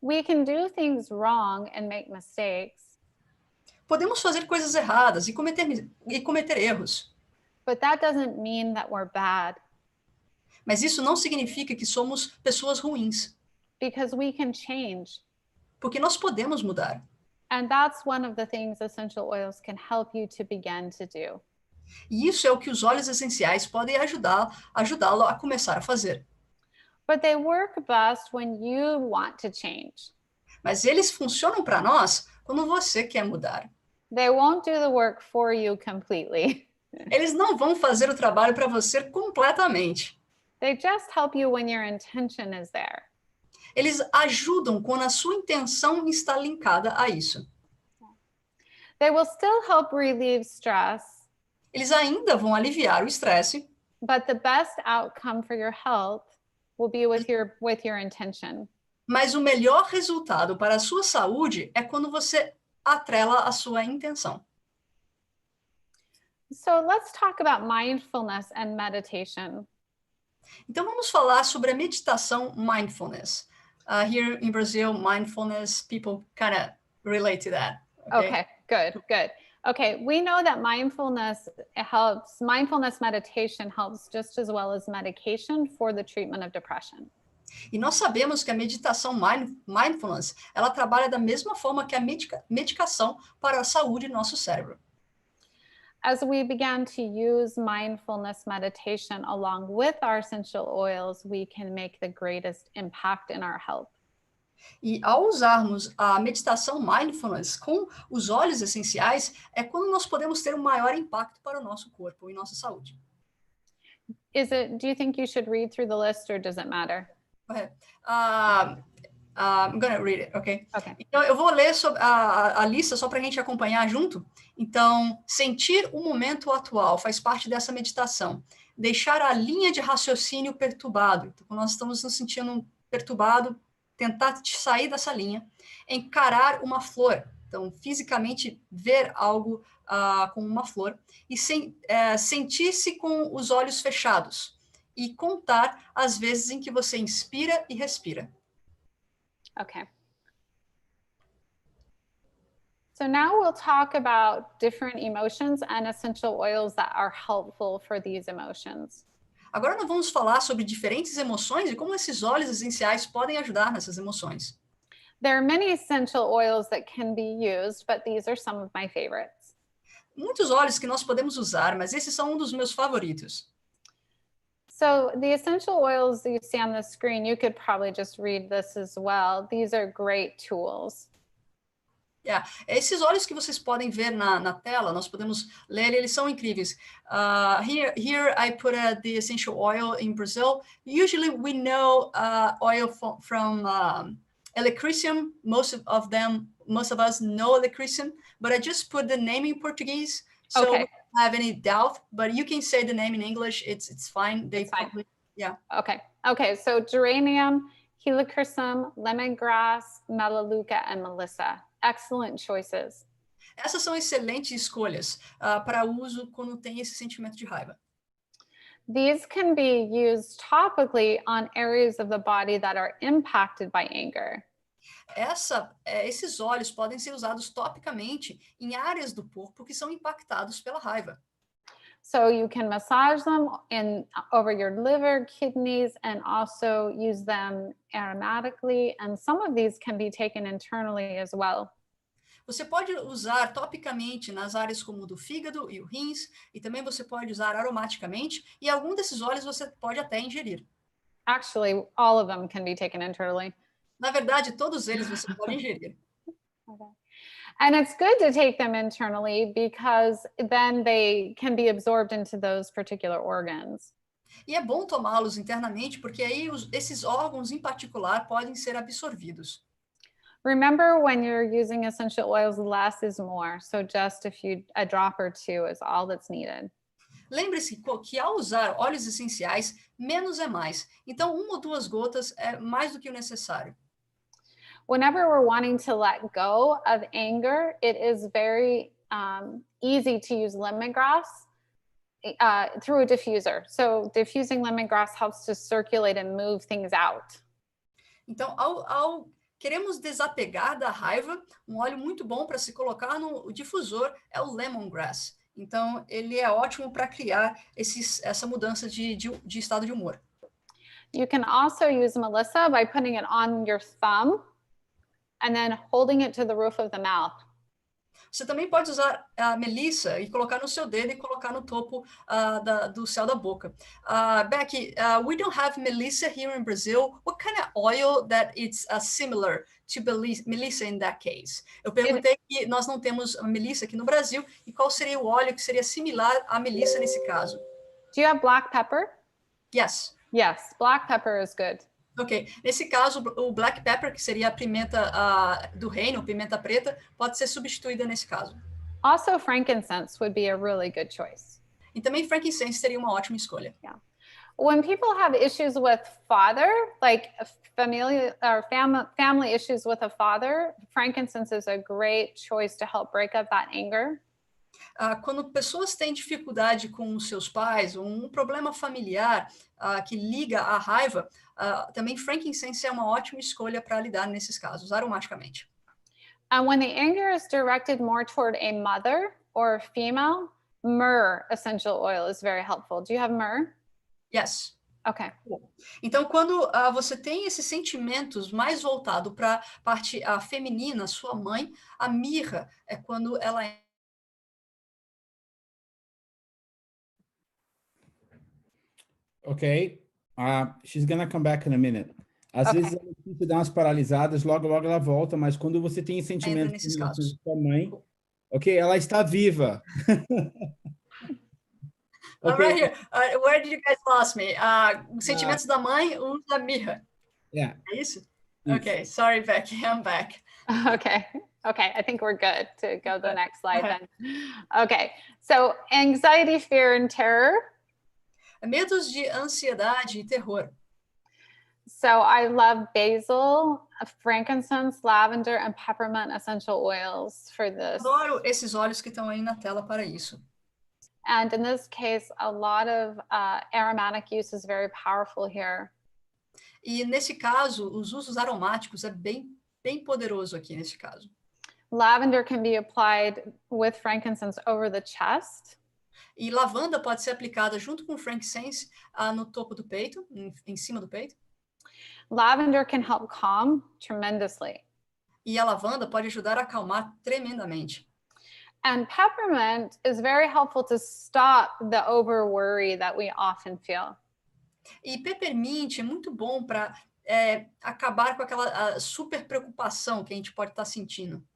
We can do things wrong and make mistakes. Podemos fazer coisas erradas e cometer erros. But that doesn't mean that we're bad. Mas isso não significa que somos pessoas ruins. Because we can change. Porque nós podemos mudar. And that's one of the things essential oils can help you to begin to do. E isso é o que os óleos essenciais podem ajudá-lo a começar a fazer. But they work best when you want to change. Mas eles funcionam para nós quando você quer mudar. They won't do the work for you completely. Eles não vão fazer o trabalho para você completamente. They just help you when your intention is there. Eles ajudam quando a sua intenção está linkada a isso. They will still help relieve stress. Eles ainda vão aliviar o estresse. But the best outcome for your health will be with your intention. Mas o melhor resultado para a sua saúde é quando você atrela a sua intenção. So let's talk about mindfulness and meditation. Então vamos falar sobre a meditação mindfulness. Here in Brazil, mindfulness, people kind of relate to that. Okay, good. Okay, we know that mindfulness meditation helps just as well as medication for the treatment of depression. E nós sabemos que a meditação mindfulness, ela trabalha da mesma forma que a medicação para a saúde do nosso cérebro. As we began to use mindfulness meditation along with our essential oils, we can make the greatest impact in our health. E ao usarmos a meditação mindfulness com os óleos essenciais, é quando nós podemos ter um maior impacto para o nosso corpo e nossa saúde. Do you think you should read through the list or does it matter? Go ahead. I'm going to read it, okay? Okay. Então, eu vou ler sobre a lista só para a gente acompanhar junto. Então, sentir o momento atual faz parte dessa meditação. Deixar a linha de raciocínio perturbado. Então, quando nós estamos nos sentindo perturbado, tentar sair dessa linha. Encarar uma flor. Então, fisicamente, ver algo como uma flor. E sentir-se com os olhos fechados. E contar as vezes em que você inspira e respira. Okay. So now we'll talk about different emotions and essential oils that are helpful for these emotions. Agora nós vamos falar sobre diferentes emoções e como esses óleos essenciais podem ajudar nessas emoções. There are many essential oils that can be used, but these are some of my favorites. Muitos óleos que nós podemos usar, mas esses são um dos meus favoritos. So the essential oils you see on the screen, you could probably just read this as well. These are great tools. Esses óleos que vocês podem ver na tela, nós podemos ler, eles são incríveis. Here I put the essential oil in Brazil. Usually we know oil from Helichrysum. Most of us know Helichrysum, but I just put the name in Portuguese, so we don't have any doubt. But you can say the name in English. It's fine. It's fine. Yeah. Okay. So geranium, helichrysum, lemongrass, melaleuca, and melissa. Excellent choices. Essas são excelentes escolhas para uso quando tem esse sentimento de raiva. These can be used topically on areas of the body that are impacted by anger. Esses óleos podem ser usados topicamente em áreas do corpo que são impactados pela raiva. So you can massage them over your liver, kidneys, and also use them aromatically. And some of these can be taken internally as well. Você pode usar topicamente nas áreas como do fígado e o rins, e também você pode usar aromaticamente, e algum desses óleos você pode até ingerir. Actually, all of them can be taken internally. Na verdade, todos eles você pode ingerir. Okay. And it's good to take them internally because then they can be absorbed into those particular organs. E é bom tomá-los internamente, porque aí esses órgãos em particular podem ser absorvidos. Remember, when you're using essential oils, less is more. So just a drop or two is all that's needed. Lembre-se que ao usar óleos essenciais, menos é mais. Então, 1 ou 2 gotas é mais do que o necessário. Whenever we're wanting to let go of anger, it is very easy to use lemongrass through a diffuser. So diffusing lemongrass helps to circulate and move things out. Então, ao queremos desapegar da raiva, um óleo muito bom para se colocar no difusor é o lemongrass. Então, ele é ótimo para criar essa mudança de estado de humor. You can also use melissa by putting it on your thumb and then holding it to the roof of the mouth. Você também pode usar a melissa e colocar no seu dedo e colocar no topo do céu da boca. Becky, we don't have melissa here in Brazil. What kind of oil that it's similar to melissa in that case? Eu perguntei que nós não temos melissa aqui no Brasil e qual seria o óleo que seria similar à melissa nesse caso? Do you have black pepper? Yes. Yes, black pepper is good. Ok, nesse caso, o black pepper, que seria a pimenta do reino, pimenta preta, pode ser substituída nesse caso. Also, frankincense would be a really good choice. E também frankincense seria uma ótima escolha. Yeah. When people have issues with father, like family issues with a father, frankincense is a great choice to help break up that anger. Quando pessoas têm dificuldade com os seus pais, ou um problema familiar que liga à raiva, também frankincense é uma ótima escolha para lidar nesses casos, aromaticamente. And when the anger is directed more toward a mother or a female, myrrh essential oil is very helpful. Do you have myrrh? Yes. Okay. Então, quando você tem esses sentimentos mais voltado para a parte feminina, sua mãe, a mirra é quando ela é. Ok. She's gonna come back in a minute. Às vezes ela precisa dar umas paralisadas, logo ela volta, mas quando você tem sentimentos nesses com relação casos. à sua mãe, ok, ela está viva. I'm right here. Where did you guys lost me? Sentimentos da mãe, usa mirra. Yeah. É isso? Okay, sorry, Becky, I'm back. Okay, I think we're good to go to the next slide then. Okay, so anxiety, fear, and terror. Medos de ansiedade e terror. So I love basil, frankincense, lavender, and peppermint essential oils for this. Adoro esses óleos que estão aí na tela para isso. And in this case, a lot of aromatic use is very powerful here. E nesse caso, os usos aromáticos é bem poderoso aqui nesse caso. Lavender can be applied with frankincense over the chest. E lavanda pode ser aplicada junto com frankincense no topo do peito, em cima do peito. Lavender can help calm tremendously. E a lavanda pode ajudar a acalmar tremendamente. And peppermint is very helpful to stop the over worry that we often feel. E peppermint é muito bom para acabar com aquela super preocupação que a gente pode estar sentindo.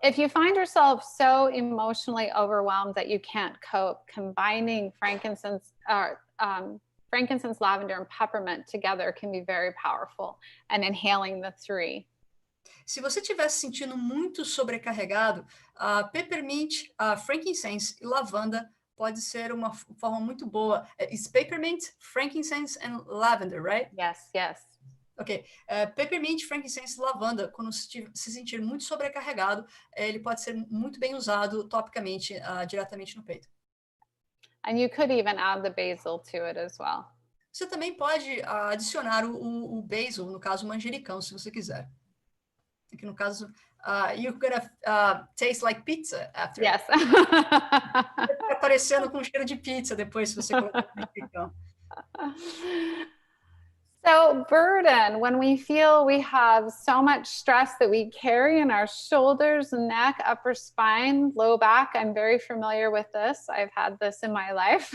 if you find yourself so emotionally overwhelmed that you can't cope, combining frankincense, lavender, and peppermint together can be very powerful, and inhaling the three. Se você estiver se sentindo muito sobrecarregado, peppermint, frankincense e lavanda pode ser uma forma muito boa. It's peppermint, frankincense and lavender, right? Yes, yes. Ok. Peppermint, frankincense e lavanda, quando se sentir muito sobrecarregado, ele pode ser muito bem usado topicamente, diretamente no peito. And you could even add the basil to it as well. Você também pode adicionar o basil, no caso o manjericão, se você quiser. Aqui no caso, you're gonna taste like pizza after. Yes. Fica parecendo com cheiro de pizza depois, se você colocar o manjericão. So burden, when we feel we have so much stress that we carry in our shoulders, neck, upper spine, low back. I'm very familiar with this. I've had this in my life.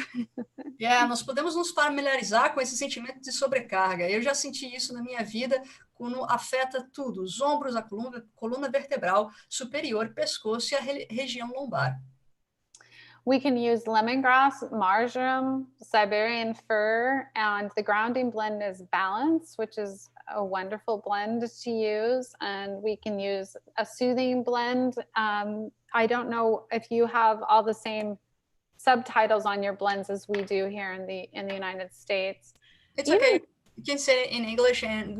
Nós podemos nos familiarizar com esse sentimento de sobrecarga. Eu já senti isso na minha vida, quando afeta tudo, os ombros, a coluna vertebral superior, pescoço e a região lombar. We can use lemongrass, marjoram, Siberian fir, and the grounding blend is Balance, which is a wonderful blend to use. And we can use a soothing blend. I don't know if you have all the same subtitles on your blends as we do here in the United States. It's okay. You can say it in English, and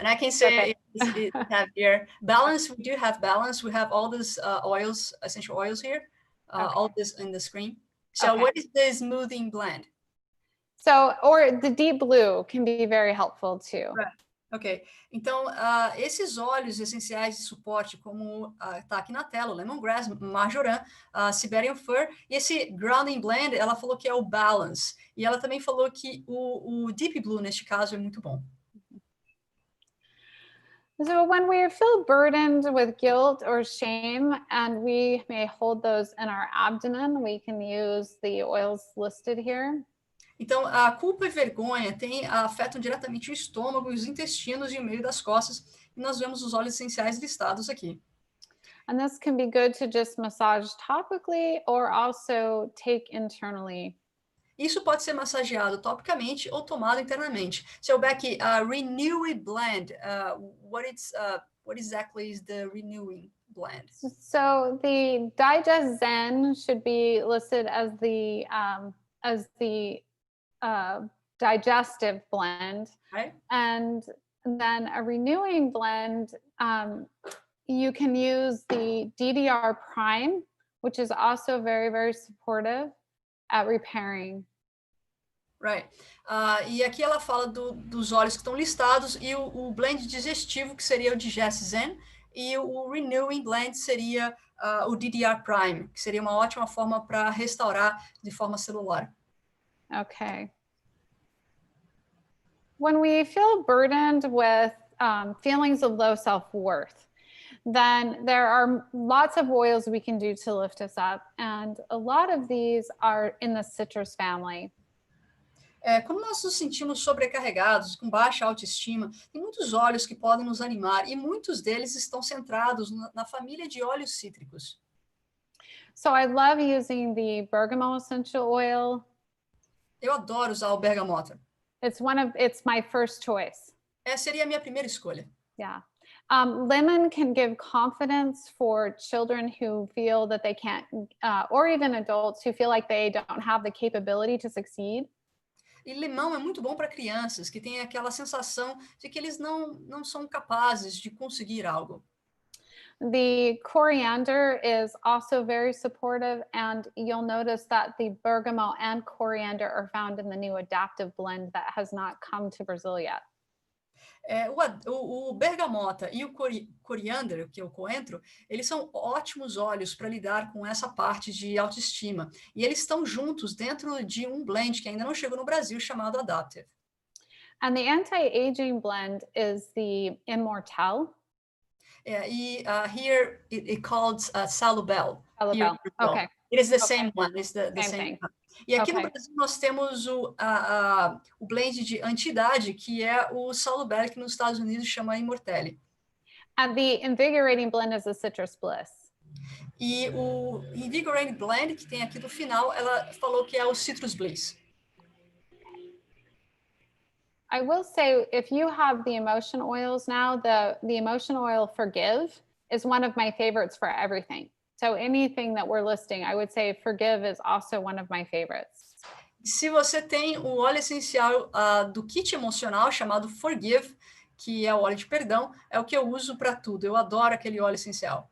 I can say it have here. Balance, we do have Balance. We have all these oils, essential oils here. All this in the screen. So what is the smoothing blend? So, or the deep blue can be very helpful too. Right. Ok. Então, esses óleos essenciais de suporte, como tá aqui na tela, o lemongrass, marjoram, Siberian fir, e esse grounding blend, ela falou que é o Balance. E ela também falou que o deep blue, neste caso, é muito bom. So when we feel burdened with guilt or shame, and we may hold those in our abdomen, we can use the oils listed here. Então, a culpa e vergonha afetam diretamente o estômago, os intestinos e o meio das costas, e nós vemos os óleos essenciais listados aqui. And this can be good to just massage topically or also take internally. Isso pode ser massageado topicamente ou tomado internamente. So, Becky, renewing blend, what exactly is the renewing blend? So the Digest Zen should be listed as the digestive blend, right? And then a renewing blend, you can use the DDR Prime, which is also very, very supportive at repairing. Right. E aqui ela fala dos óleos que estão listados, e o blend digestivo, que seria o Digest Zen, e o Renewing Blend seria o DDR Prime, que seria uma ótima forma para restaurar de forma celular. Okay. When we feel burdened with feelings of low self-worth, then there are lots of oils we can do to lift us up. And a lot of these are in the citrus family. Quando nós nos sentimos sobrecarregados, com baixa autoestima, tem muitos óleos que podem nos animar, e muitos deles estão centrados na família de óleos cítricos. So I love using the Bergamot Essential Oil. Eu adoro usar o Bergamot. It's my first choice. Seria a minha primeira escolha. Yeah. Lemon can give confidence for children who feel that they can't, or even adults who feel like they don't have the capability to succeed. E limão é muito bom para crianças que têm aquela sensação de que eles não são capazes de conseguir algo. The coriander is also very supportive, and you'll notice that the bergamot and coriander are found in the new adaptive blend that has not come to Brazil yet. O bergamota e o coriander, que é o coentro, eles são ótimos óleos para lidar com essa parte de autoestima. E eles estão juntos dentro de um blend que ainda não chegou no Brasil, chamado Adaptive. And the anti-aging blend is the Immortal. Here it called Salubel. Okay. It is the same one. It's the same thing. E aqui no Brasil nós temos o blend de antidade, que é o Salubel, que nos Estados Unidos chama Immortelle. And the invigorating blend is a citrus bliss. E o Invigorating Blend, que tem aqui no final, ela falou que é o Citrus Bliss. I will say, if you have the emotion oils now, the emotion oil Forgive is one of my favorites for everything. So anything that we're listing, I would say Forgive is also one of my favorites. Se você tem o óleo essencial do kit emocional chamado Forgive, que é o óleo de perdão, é o que eu uso para tudo. Eu adoro aquele óleo essencial.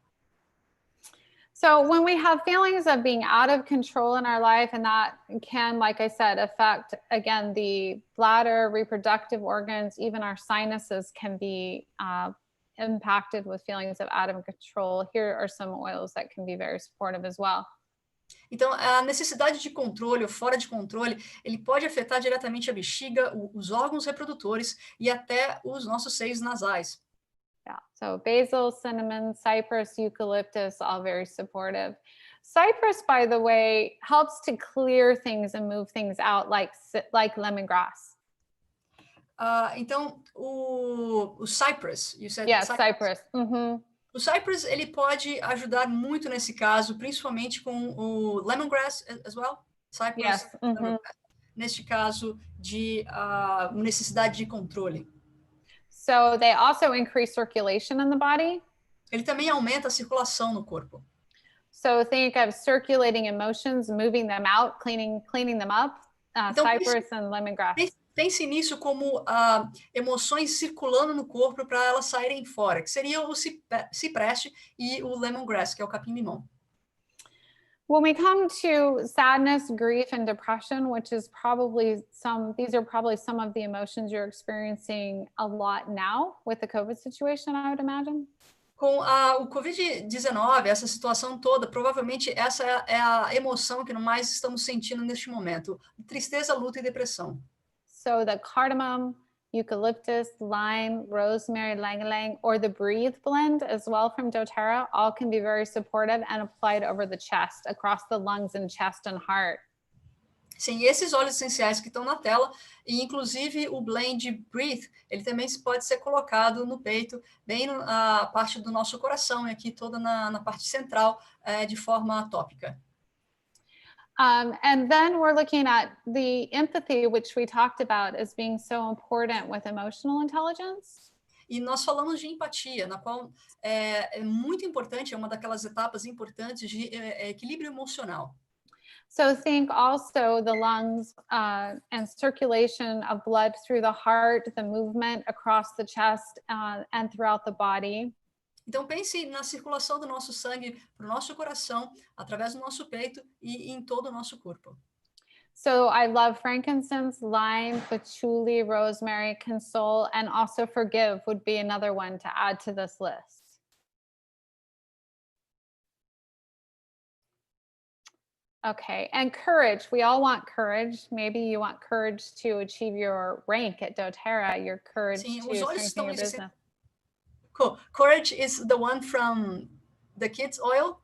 So when we have feelings of being out of control in our life, and that can, like I said, affect, again, the bladder, reproductive organs, even our sinuses can be impacted with feelings of out of control. Here are some oils that can be very supportive as well. Então, a necessidade de controle ou fora de controle, ele pode afetar diretamente a bexiga, os órgãos reprodutores e até os nossos seios nasais. Yeah, so basil, cinnamon, cypress, eucalyptus, all very supportive. Cypress, by the way, helps to clear things and move things out like lemongrass. Então, o cypress, you said Yes, cypress. Mm-hmm. O cypress, ele pode ajudar muito nesse caso, principalmente com o lemongrass as well. Cypress, yes. Mm-hmm. Neste caso de necessidade de controle. So they also increase circulation in the body. Ele também aumenta a circulação no corpo. So think of circulating emotions, moving them out, cleaning them up. Então, Cypress and lemongrass. Pense nisso como emoções circulando no corpo para elas saírem fora, que seria o cipreste e o lemongrass, que é o capim-limão. When we come to sadness, grief, and depression, which is these are probably some of the emotions you're experiencing a lot now with the COVID situation, I would imagine. Com o Covid-19, essa situação toda, provavelmente essa é a emoção que mais estamos sentindo neste momento. Tristeza, luta e depressão. So the cardamom, eucalyptus, lime, rosemary, ylang-ylang, or the breathe blend as well from dōterra, all can be very supportive and applied over the chest, across the lungs and chest and heart. Sim, esses óleos essenciais que estão na tela, e inclusive o blend Breathe, ele também pode ser colocado no peito, bem na parte do nosso coração, e aqui toda na parte central, de forma tópica. And then we're looking at the empathy, which we talked about as being so important with emotional intelligence. E nós falamos de empatia, na qual é muito importante, é uma daquelas etapas importantes de equilíbrio emocional. So think also the lungs and circulation of blood through the heart, the movement across the chest and throughout the body. Então pense na circulação do nosso sangue para o nosso coração, através do nosso peito e em todo o nosso corpo. So I love frankincense, lime, patchouli, rosemary, console, and also forgive would be another one to add to this list. Okay, and courage. We all want courage. Maybe you want courage to achieve your rank at dōterra, your courage Sim, to os olhos strengthen your estão business. Cool. Courage is the one from the kids' oil?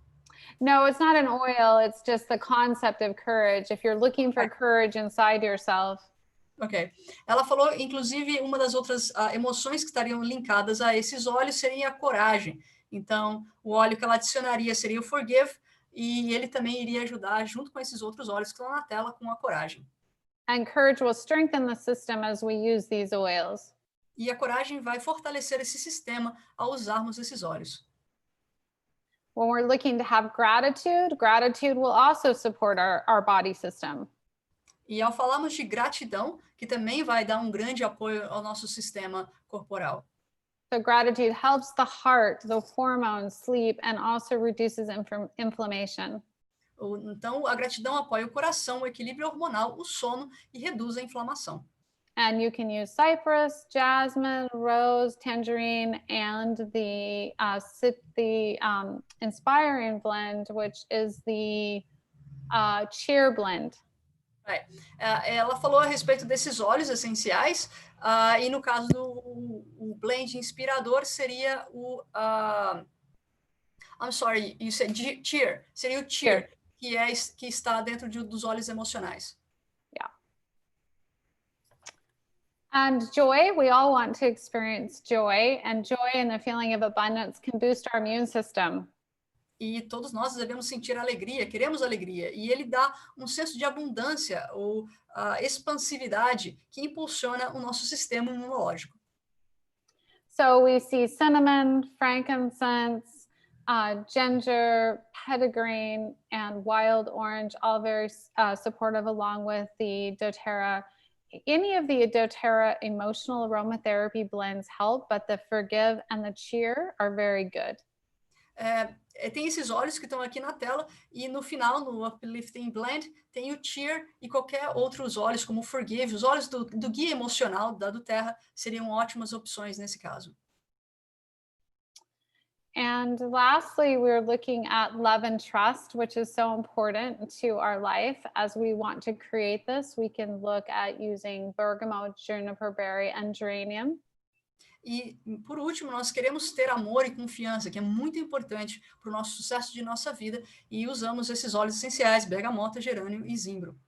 No, it's not an oil. It's just the concept of courage. If you're looking for courage inside yourself. Ok. Ela falou, inclusive, uma das outras emoções que estariam linkadas a esses óleos seria a coragem. Então, o óleo que ela adicionaria seria o Forgive, e ele também iria ajudar, junto com esses outros óleos que estão na tela, com a coragem. And courage will strengthen the system as we use these oils. E a coragem vai fortalecer esse sistema ao usarmos esses óleos. When we're looking to have gratitude, gratitude will also support our body system. E ao falarmos de gratidão, que também vai dar grande apoio ao nosso sistema corporal. So gratitude helps the heart, the hormones, sleep, and also reduces inflammation. Então, a gratidão apoia o coração, o equilíbrio hormonal, o sono e reduz a inflamação. And you can use cypress, jasmine, rose, tangerine, and the inspiring blend, which is the cheer blend. Ela falou a respeito desses óleos essenciais, e no caso do blend inspirador seria o... I'm sorry, you said cheer. Seria o cheer, que está dentro dos óleos emocionais. Yeah. And joy, we all want to experience joy, and joy and the feeling of abundance can boost our immune system. E todos nós devemos sentir alegria, queremos alegria. E ele dá um senso de abundância ou expansividade que impulsiona o nosso sistema imunológico. So we see cinnamon, frankincense, ginger, petitgrain, and wild orange, all very supportive, along with the dōterra. Any of the dōterra emotional aromatherapy blends help, but the forgive and the cheer are very good. Tem esses óleos que estão aqui na tela, e no final, no Uplifting Blend, tem o Cheer e qualquer outros óleos, como o Forgive. Os óleos do guia emocional da dōterra seriam ótimas opções nesse caso. And lastly, we're looking at love and trust, which is so important to our life. As we want to create this, we can look at using bergamot, juniper berry, and geranium. E, por último, nós queremos ter amor e confiança, que é muito importante para o nosso sucesso de nossa vida, e usamos esses óleos essenciais, bergamota, gerânio e zimbro.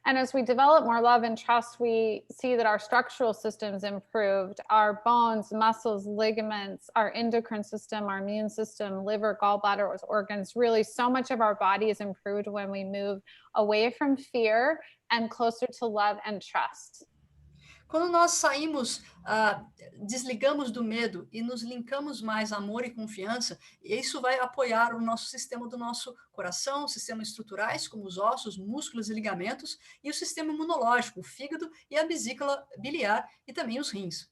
And as we develop more love and trust, we see that our structural systems improved, our bones, muscles, ligaments, our endocrine system, our immune system, liver, gallbladder organs, really so much of our body is improved when we move away from fear and closer to love and trust. Quando nós saímos, desligamos do medo e nos linkamos mais a amor e confiança, isso vai apoiar o nosso sistema do nosso coração, sistemas estruturais, como os ossos, músculos e ligamentos, e o sistema imunológico, o fígado e a vesícula biliar, e também os rins.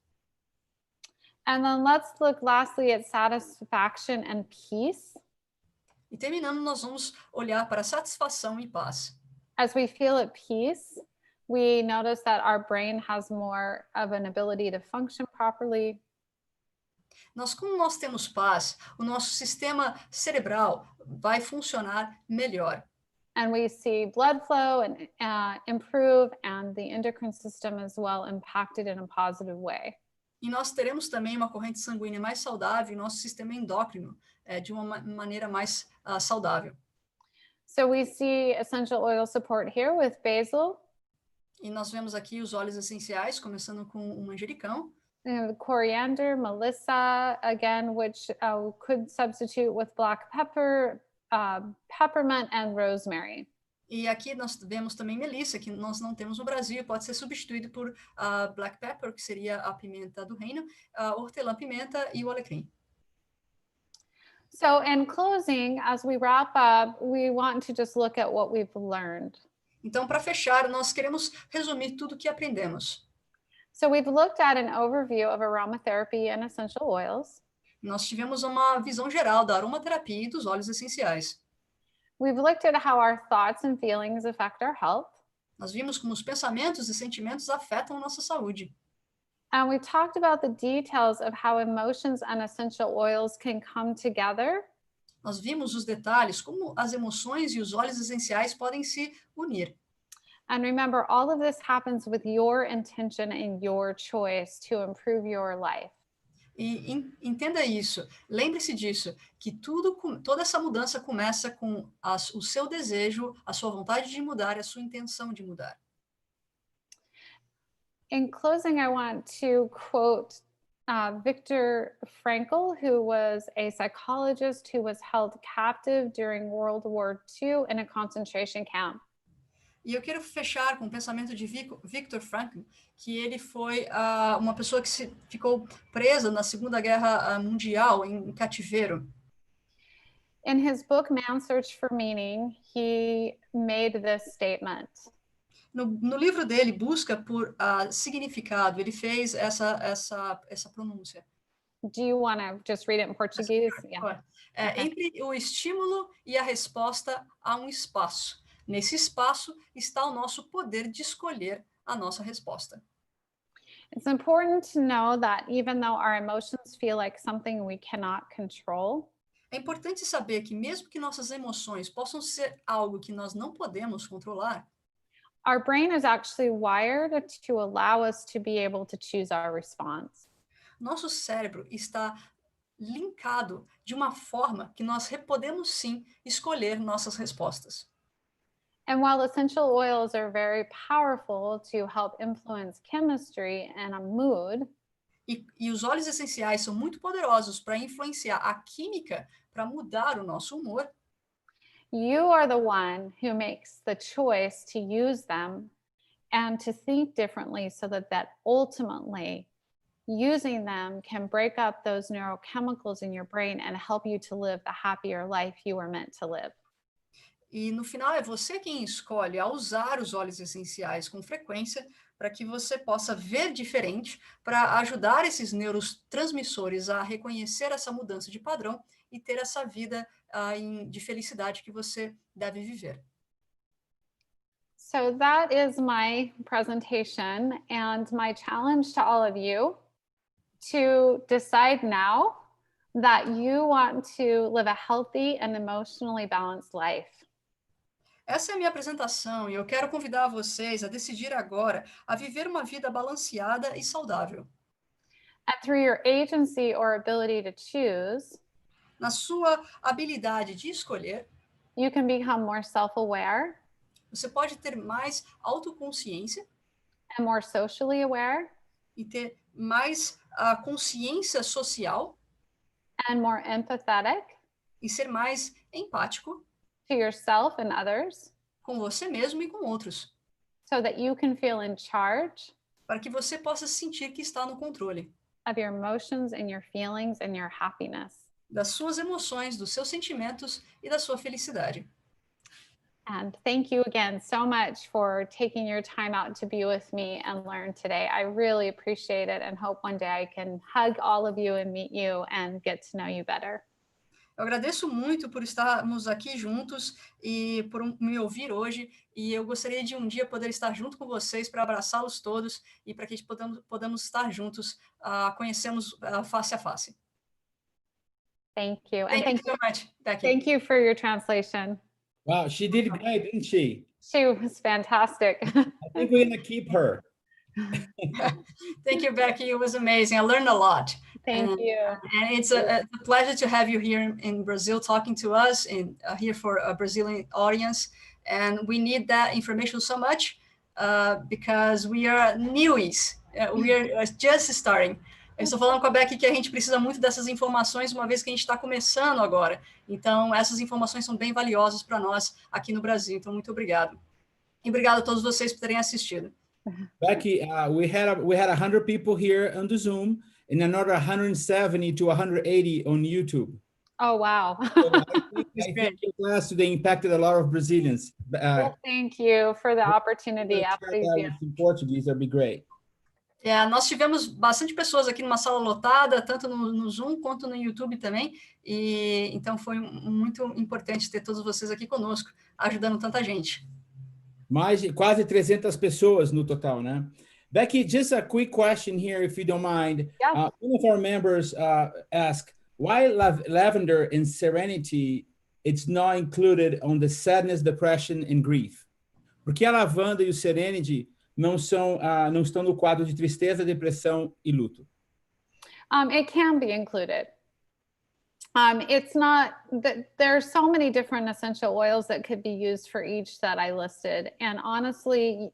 And then let's look lastly at satisfaction and peace. E terminando, nós vamos olhar para satisfação e paz. As we feel at peace, we notice that our brain has more of an ability to function properly. Como nós temos paz, o nosso sistema cerebral vai funcionar melhor. And we see blood flow and improve, and the endocrine system as well impacted in a positive way. E nós teremos também uma corrente sanguínea mais saudável e nosso sistema endócrino de uma maneira mais saudável. So we see essential oil support here with basil. E nós vemos aqui os óleos essenciais, começando com o manjericão. Coriander, melissa, again, which could substitute with black pepper, peppermint, and rosemary. E aqui nós vemos também melissa, que nós não temos no Brasil, pode ser substituído por black pepper, que seria a pimenta do reino, hortelã-pimenta e o alecrim. So in closing, as we wrap up, we want to just look at what we've learned. Então, para fechar, nós queremos resumir tudo o que aprendemos. So we've looked at an overview of aromatherapy and essential oils. Nós tivemos uma visão geral da aromaterapia e dos óleos essenciais. We've looked at how our thoughts and feelings affect our health. Nós vimos como os pensamentos e sentimentos afetam a nossa saúde. And we talked about the details of how emotions and essential oils can come together. Nós vimos os detalhes, como as emoções e os óleos essenciais podem se unir. And remember, all of this happens with your intention and your choice to improve your life. E entenda isso, lembre-se disso, que toda essa mudança começa com o seu desejo, a sua vontade de mudar e a sua intenção de mudar. In closing, I want to quote Viktor Frankl, who was a psychologist who was held captive during World War II in a concentration camp. E eu quero fechar com o pensamento de Viktor Frankl, que ele foi uma pessoa que ficou presa na Segunda Guerra Mundial, em cativeiro. In his book, Man's Search for Meaning, he made this statement. No livro dele, Busca por Significado, ele fez essa pronúncia. Do you want to just read it in Portuguese? Yeah. Entre o estímulo e a resposta há um espaço. Nesse espaço está o nosso poder de escolher a nossa resposta. It's important to know that even though our emotions feel like something we cannot control, é importante saber que mesmo que nossas emoções possam ser algo que nós não podemos controlar, our brain is actually wired to allow us to be able to choose our response. Nosso cérebro está linkado de uma forma que nós podemos sim escolher nossas respostas. And while essential oils are very powerful to help influence chemistry and a mood, E os óleos essenciais são muito poderosos para influenciar a química, para mudar o nosso humor. you are the one who makes the choice to use them and to think differently so that ultimately using them can break up those neurochemicals in your brain and help you to live the happier life you were meant to live. E no final é você quem escolhe a usar os óleos essenciais com frequência para que você possa ver diferente, para ajudar esses neurotransmissores a reconhecer essa mudança de padrão e ter essa vida de felicidade que você deve viver. So that is my presentation and my challenge to all of you to decide now that you want to live a healthy and emotionally balanced life. Essa é a minha apresentação e eu quero convidar vocês a decidir agora a viver uma vida balanceada e saudável. And through your agency or ability to choose, Na sua habilidade de escolher, you can become more self-aware você pode ter mais autoconsciência and more socially aware e ter mais consciência social and more empathetic e ser mais empático to yourself and others com você mesmo e com outros, so that you can feel in charge para que você possa sentir que está no controle of your emotions and your feelings and your happiness. das suas emoções, dos seus sentimentos e da sua felicidade. And thank you again so much for taking your time out to be with me and learn today. I really appreciate it and hope one day I can hug all of you and meet you and get to know you better. Eu agradeço muito por estarmos aqui juntos e por me ouvir hoje, e eu gostaria de um dia poder estar junto com vocês para abraçá-los todos e para que podamos estar juntos, conhecermos face a face. Thank you. Thank And you so much, Becky. thank you for your translation. Wow, she did great, didn't she? She was fantastic. I think we're gonna keep her. Thank you, Becky. It was amazing. I learned a lot. Thank you. And it's a pleasure to have you here in Brazil talking to us and here for a Brazilian audience. And we need that information so much because we are newies. We are just starting. Eu estou falando com a Becky que a gente precisa muito dessas informações, uma vez que a gente está começando agora. Então, essas informações são bem valiosas para nós aqui no Brasil. Então, muito obrigado. E obrigado a todos vocês por terem assistido. Becky, we had 100 people here on the Zoom and another 170 to 180 on YouTube. Oh, wow. So I think your class today impacted a lot of Brazilians. Well, thank you for the opportunity. In Portuguese, that'd be great. Nós tivemos bastante pessoas aqui numa sala lotada, tanto no Zoom quanto no YouTube também, e então foi muito importante ter todos vocês aqui conosco, ajudando tanta gente. Mais de quase 300 pessoas no total, né? Becky, just a quick question here, if you don't mind. Yeah. One of our members asked, why lavender and serenity, it's not included on the sadness, depression, and grief? Por que a lavanda e o serenity não estão no quadro de tristeza, depressão e luto? It can be included. It's not that there's so many different essential oils that could be used for each that I listed. And honestly,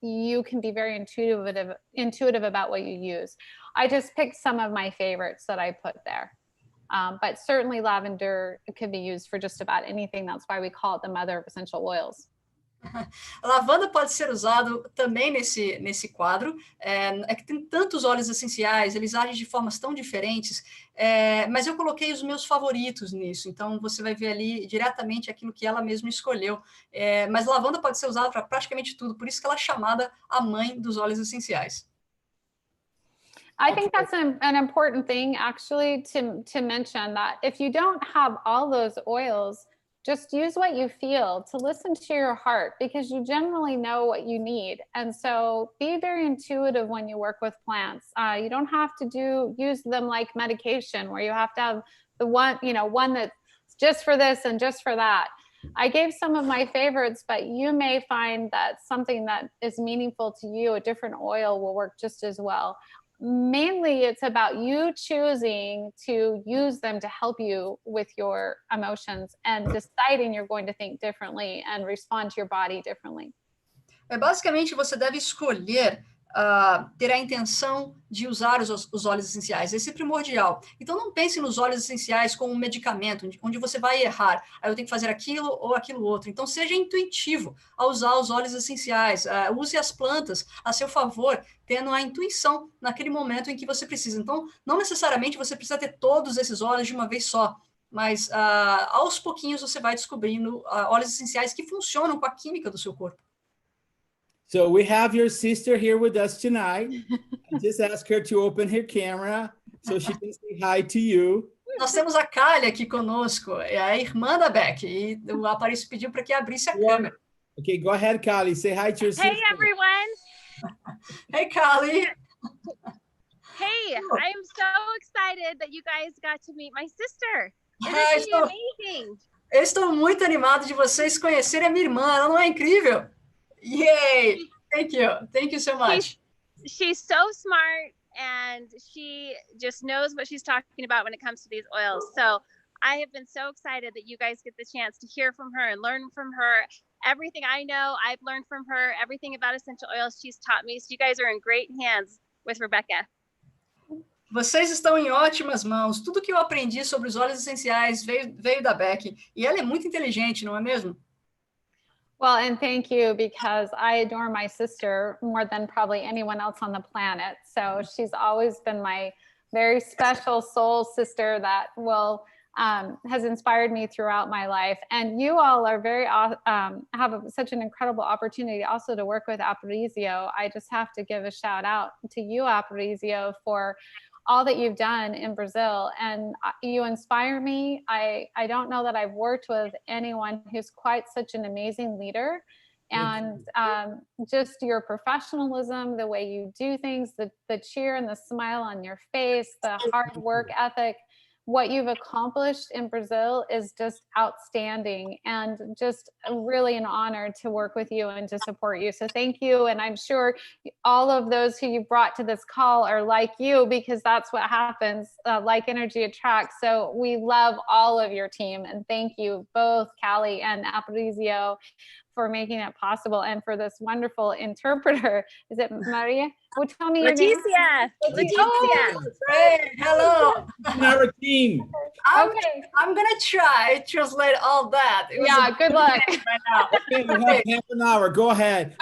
you can be very intuitive about what you use. I just picked some of my favorites that I put there. But certainly lavender could be used for just about anything. That's why we call it the mother of essential oils. A lavanda pode ser usado também nesse quadro, é que tem tantos óleos essenciais, eles agem de formas tão diferentes, mas eu coloquei os meus favoritos nisso, então você vai ver ali diretamente aquilo que ela mesma escolheu, mas lavanda pode ser usada para praticamente tudo, por isso que ela é chamada a mãe dos óleos essenciais. I think that's an important thing actually to mention, that if you don't have all those oils, just use what you feel, to listen to your heart, because you generally know what you need. And so be very intuitive when you work with plants. You don't have to use them like medication where you have to have the one that's just for this and just for that. I gave some of my favorites, but you may find that something that is meaningful to you, a different oil will work just as well. mainly it's about you choosing to use them to help you with your emotions and deciding you're going to think differently and respond to your body differently. Basicamente, você deve escolher ter a intenção de usar os óleos essenciais. Esse é primordial. Então, não pense nos óleos essenciais como um medicamento, onde você vai errar. Aí eu tenho que fazer aquilo ou aquilo outro. Então, seja intuitivo ao usar os óleos essenciais. Use as plantas a seu favor, tendo a intuição naquele momento em que você precisa. Então, não necessariamente você precisa ter todos esses óleos de uma vez só, mas aos pouquinhos você vai descobrindo óleos essenciais que funcionam com a química do seu corpo. So we have your sister here with us tonight. I just ask her to open her camera so she can say hi to you. Nós temos a Kali aqui conosco, é a irmã da Becky, e o Aparício pediu para que abrisse a câmera. Okay, go ahead, Kali. Say hi to your sister. Hey, everyone. Hey, Kali. Hey, I am so excited that you guys got to meet my sister. Isn't she amazing? Eu estou muito animado de vocês conhecerem a minha irmã. Ela não é incrível? Yay! Thank you so much. She's so smart, and she just knows what she's talking about when it comes to these oils. So I have been so excited that you guys get the chance to hear from her and learn from her. Everything I know, I've learned from her. Everything about essential oils, she's taught me. So you guys are in great hands with Rebeka. Vocês estão em ótimas mãos. Tudo que eu aprendi sobre os óleos essenciais veio da Becky. E ela é muito inteligente, não é mesmo? Well, and thank you, because I adore my sister more than probably anyone else on the planet. So she's always been my very special soul sister that has inspired me throughout my life. And you all are have such an incredible opportunity also to work with Aparicio. I just have to give a shout out to you, Aparicio, for all that you've done in Brazil, and you inspire me. I don't know that I've worked with anyone who's quite such an amazing leader, and just your professionalism, the way you do things, the cheer and the smile on your face, the hard work ethic. What you've accomplished in Brazil is just outstanding, and just really an honor to work with you and to support you. So thank you. And I'm sure all of those who you brought to this call are like you, because that's what happens, like energy attracts. So we love all of your team, and thank you both, Callie and Aparicio, for making it possible, and for this wonderful interpreter. Is it Maria? Well, tell me your name. Leticia. Oh, hey, hello. Our team. I'm going to try to translate all that. Yeah, good luck. Okay, we have half an hour. Go ahead.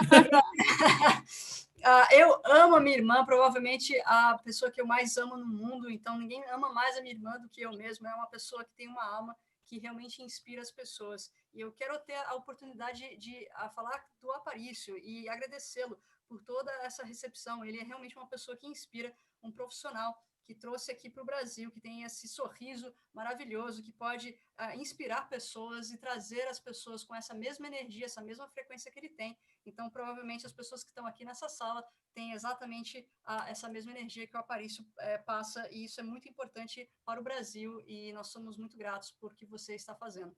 Eu amo a minha irmã, provavelmente a pessoa que eu mais amo no mundo, então ninguém ama mais a minha irmã do que eu mesmo. É uma pessoa que tem uma alma que realmente inspira as pessoas. E eu quero ter a oportunidade de falar do Aparício e agradecê-lo por toda essa recepção. Ele é realmente uma pessoa que inspira, um profissional que trouxe aqui para o Brasil, que tem esse sorriso maravilhoso, que pode inspirar pessoas e trazer as pessoas com essa mesma energia, essa mesma frequência que ele tem. Então, provavelmente, as pessoas que estão aqui nessa sala têm exatamente essa mesma energia que o Aparício passa, e isso é muito importante para o Brasil, e nós somos muito gratos por o que você está fazendo.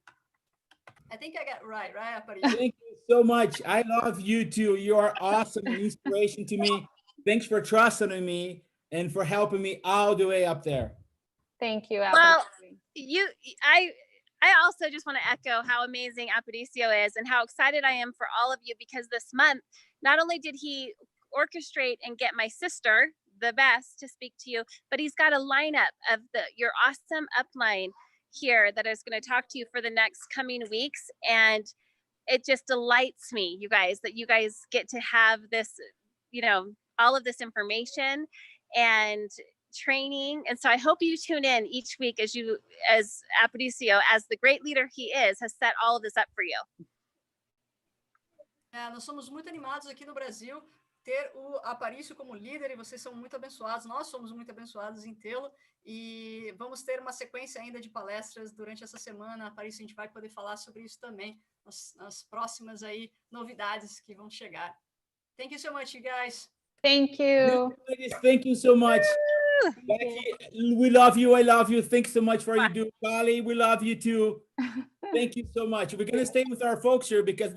I think I got right, Aparício? Thank you so much. I love you too. You are awesome and inspiration to me. Thanks for trusting in me and for helping me all the way up there. Thank you, Well, Aparicio. I also just want to echo how amazing Aparicio is, and how excited I am for all of you, because this month, not only did he orchestrate and get my sister, the best, to speak to you, but he's got a lineup of your awesome upline here that is going to talk to you for the next coming weeks. And it just delights me, you guys, that you guys get to have this, all of this information and training. And so I hope you tune in each week as Aparicio, as the great leader he is, has set all of this up for you. Nós somos muito animados aqui no Brasil ter o Aparício como líder, e vocês são muito abençoados, nós somos muito abençoados em tê-lo, e vamos ter uma sequência ainda de palestras durante essa semana. Aparício, a gente vai poder falar sobre isso também, nas próximas aí novidades que vão chegar. Thank you so much, you guys. Thank you. Ladies, thank you so much. Becky, we love you. I love you. Thanks so much for what you do. Kali, we love you too. Thank you so much. We're going to stay with our folks here because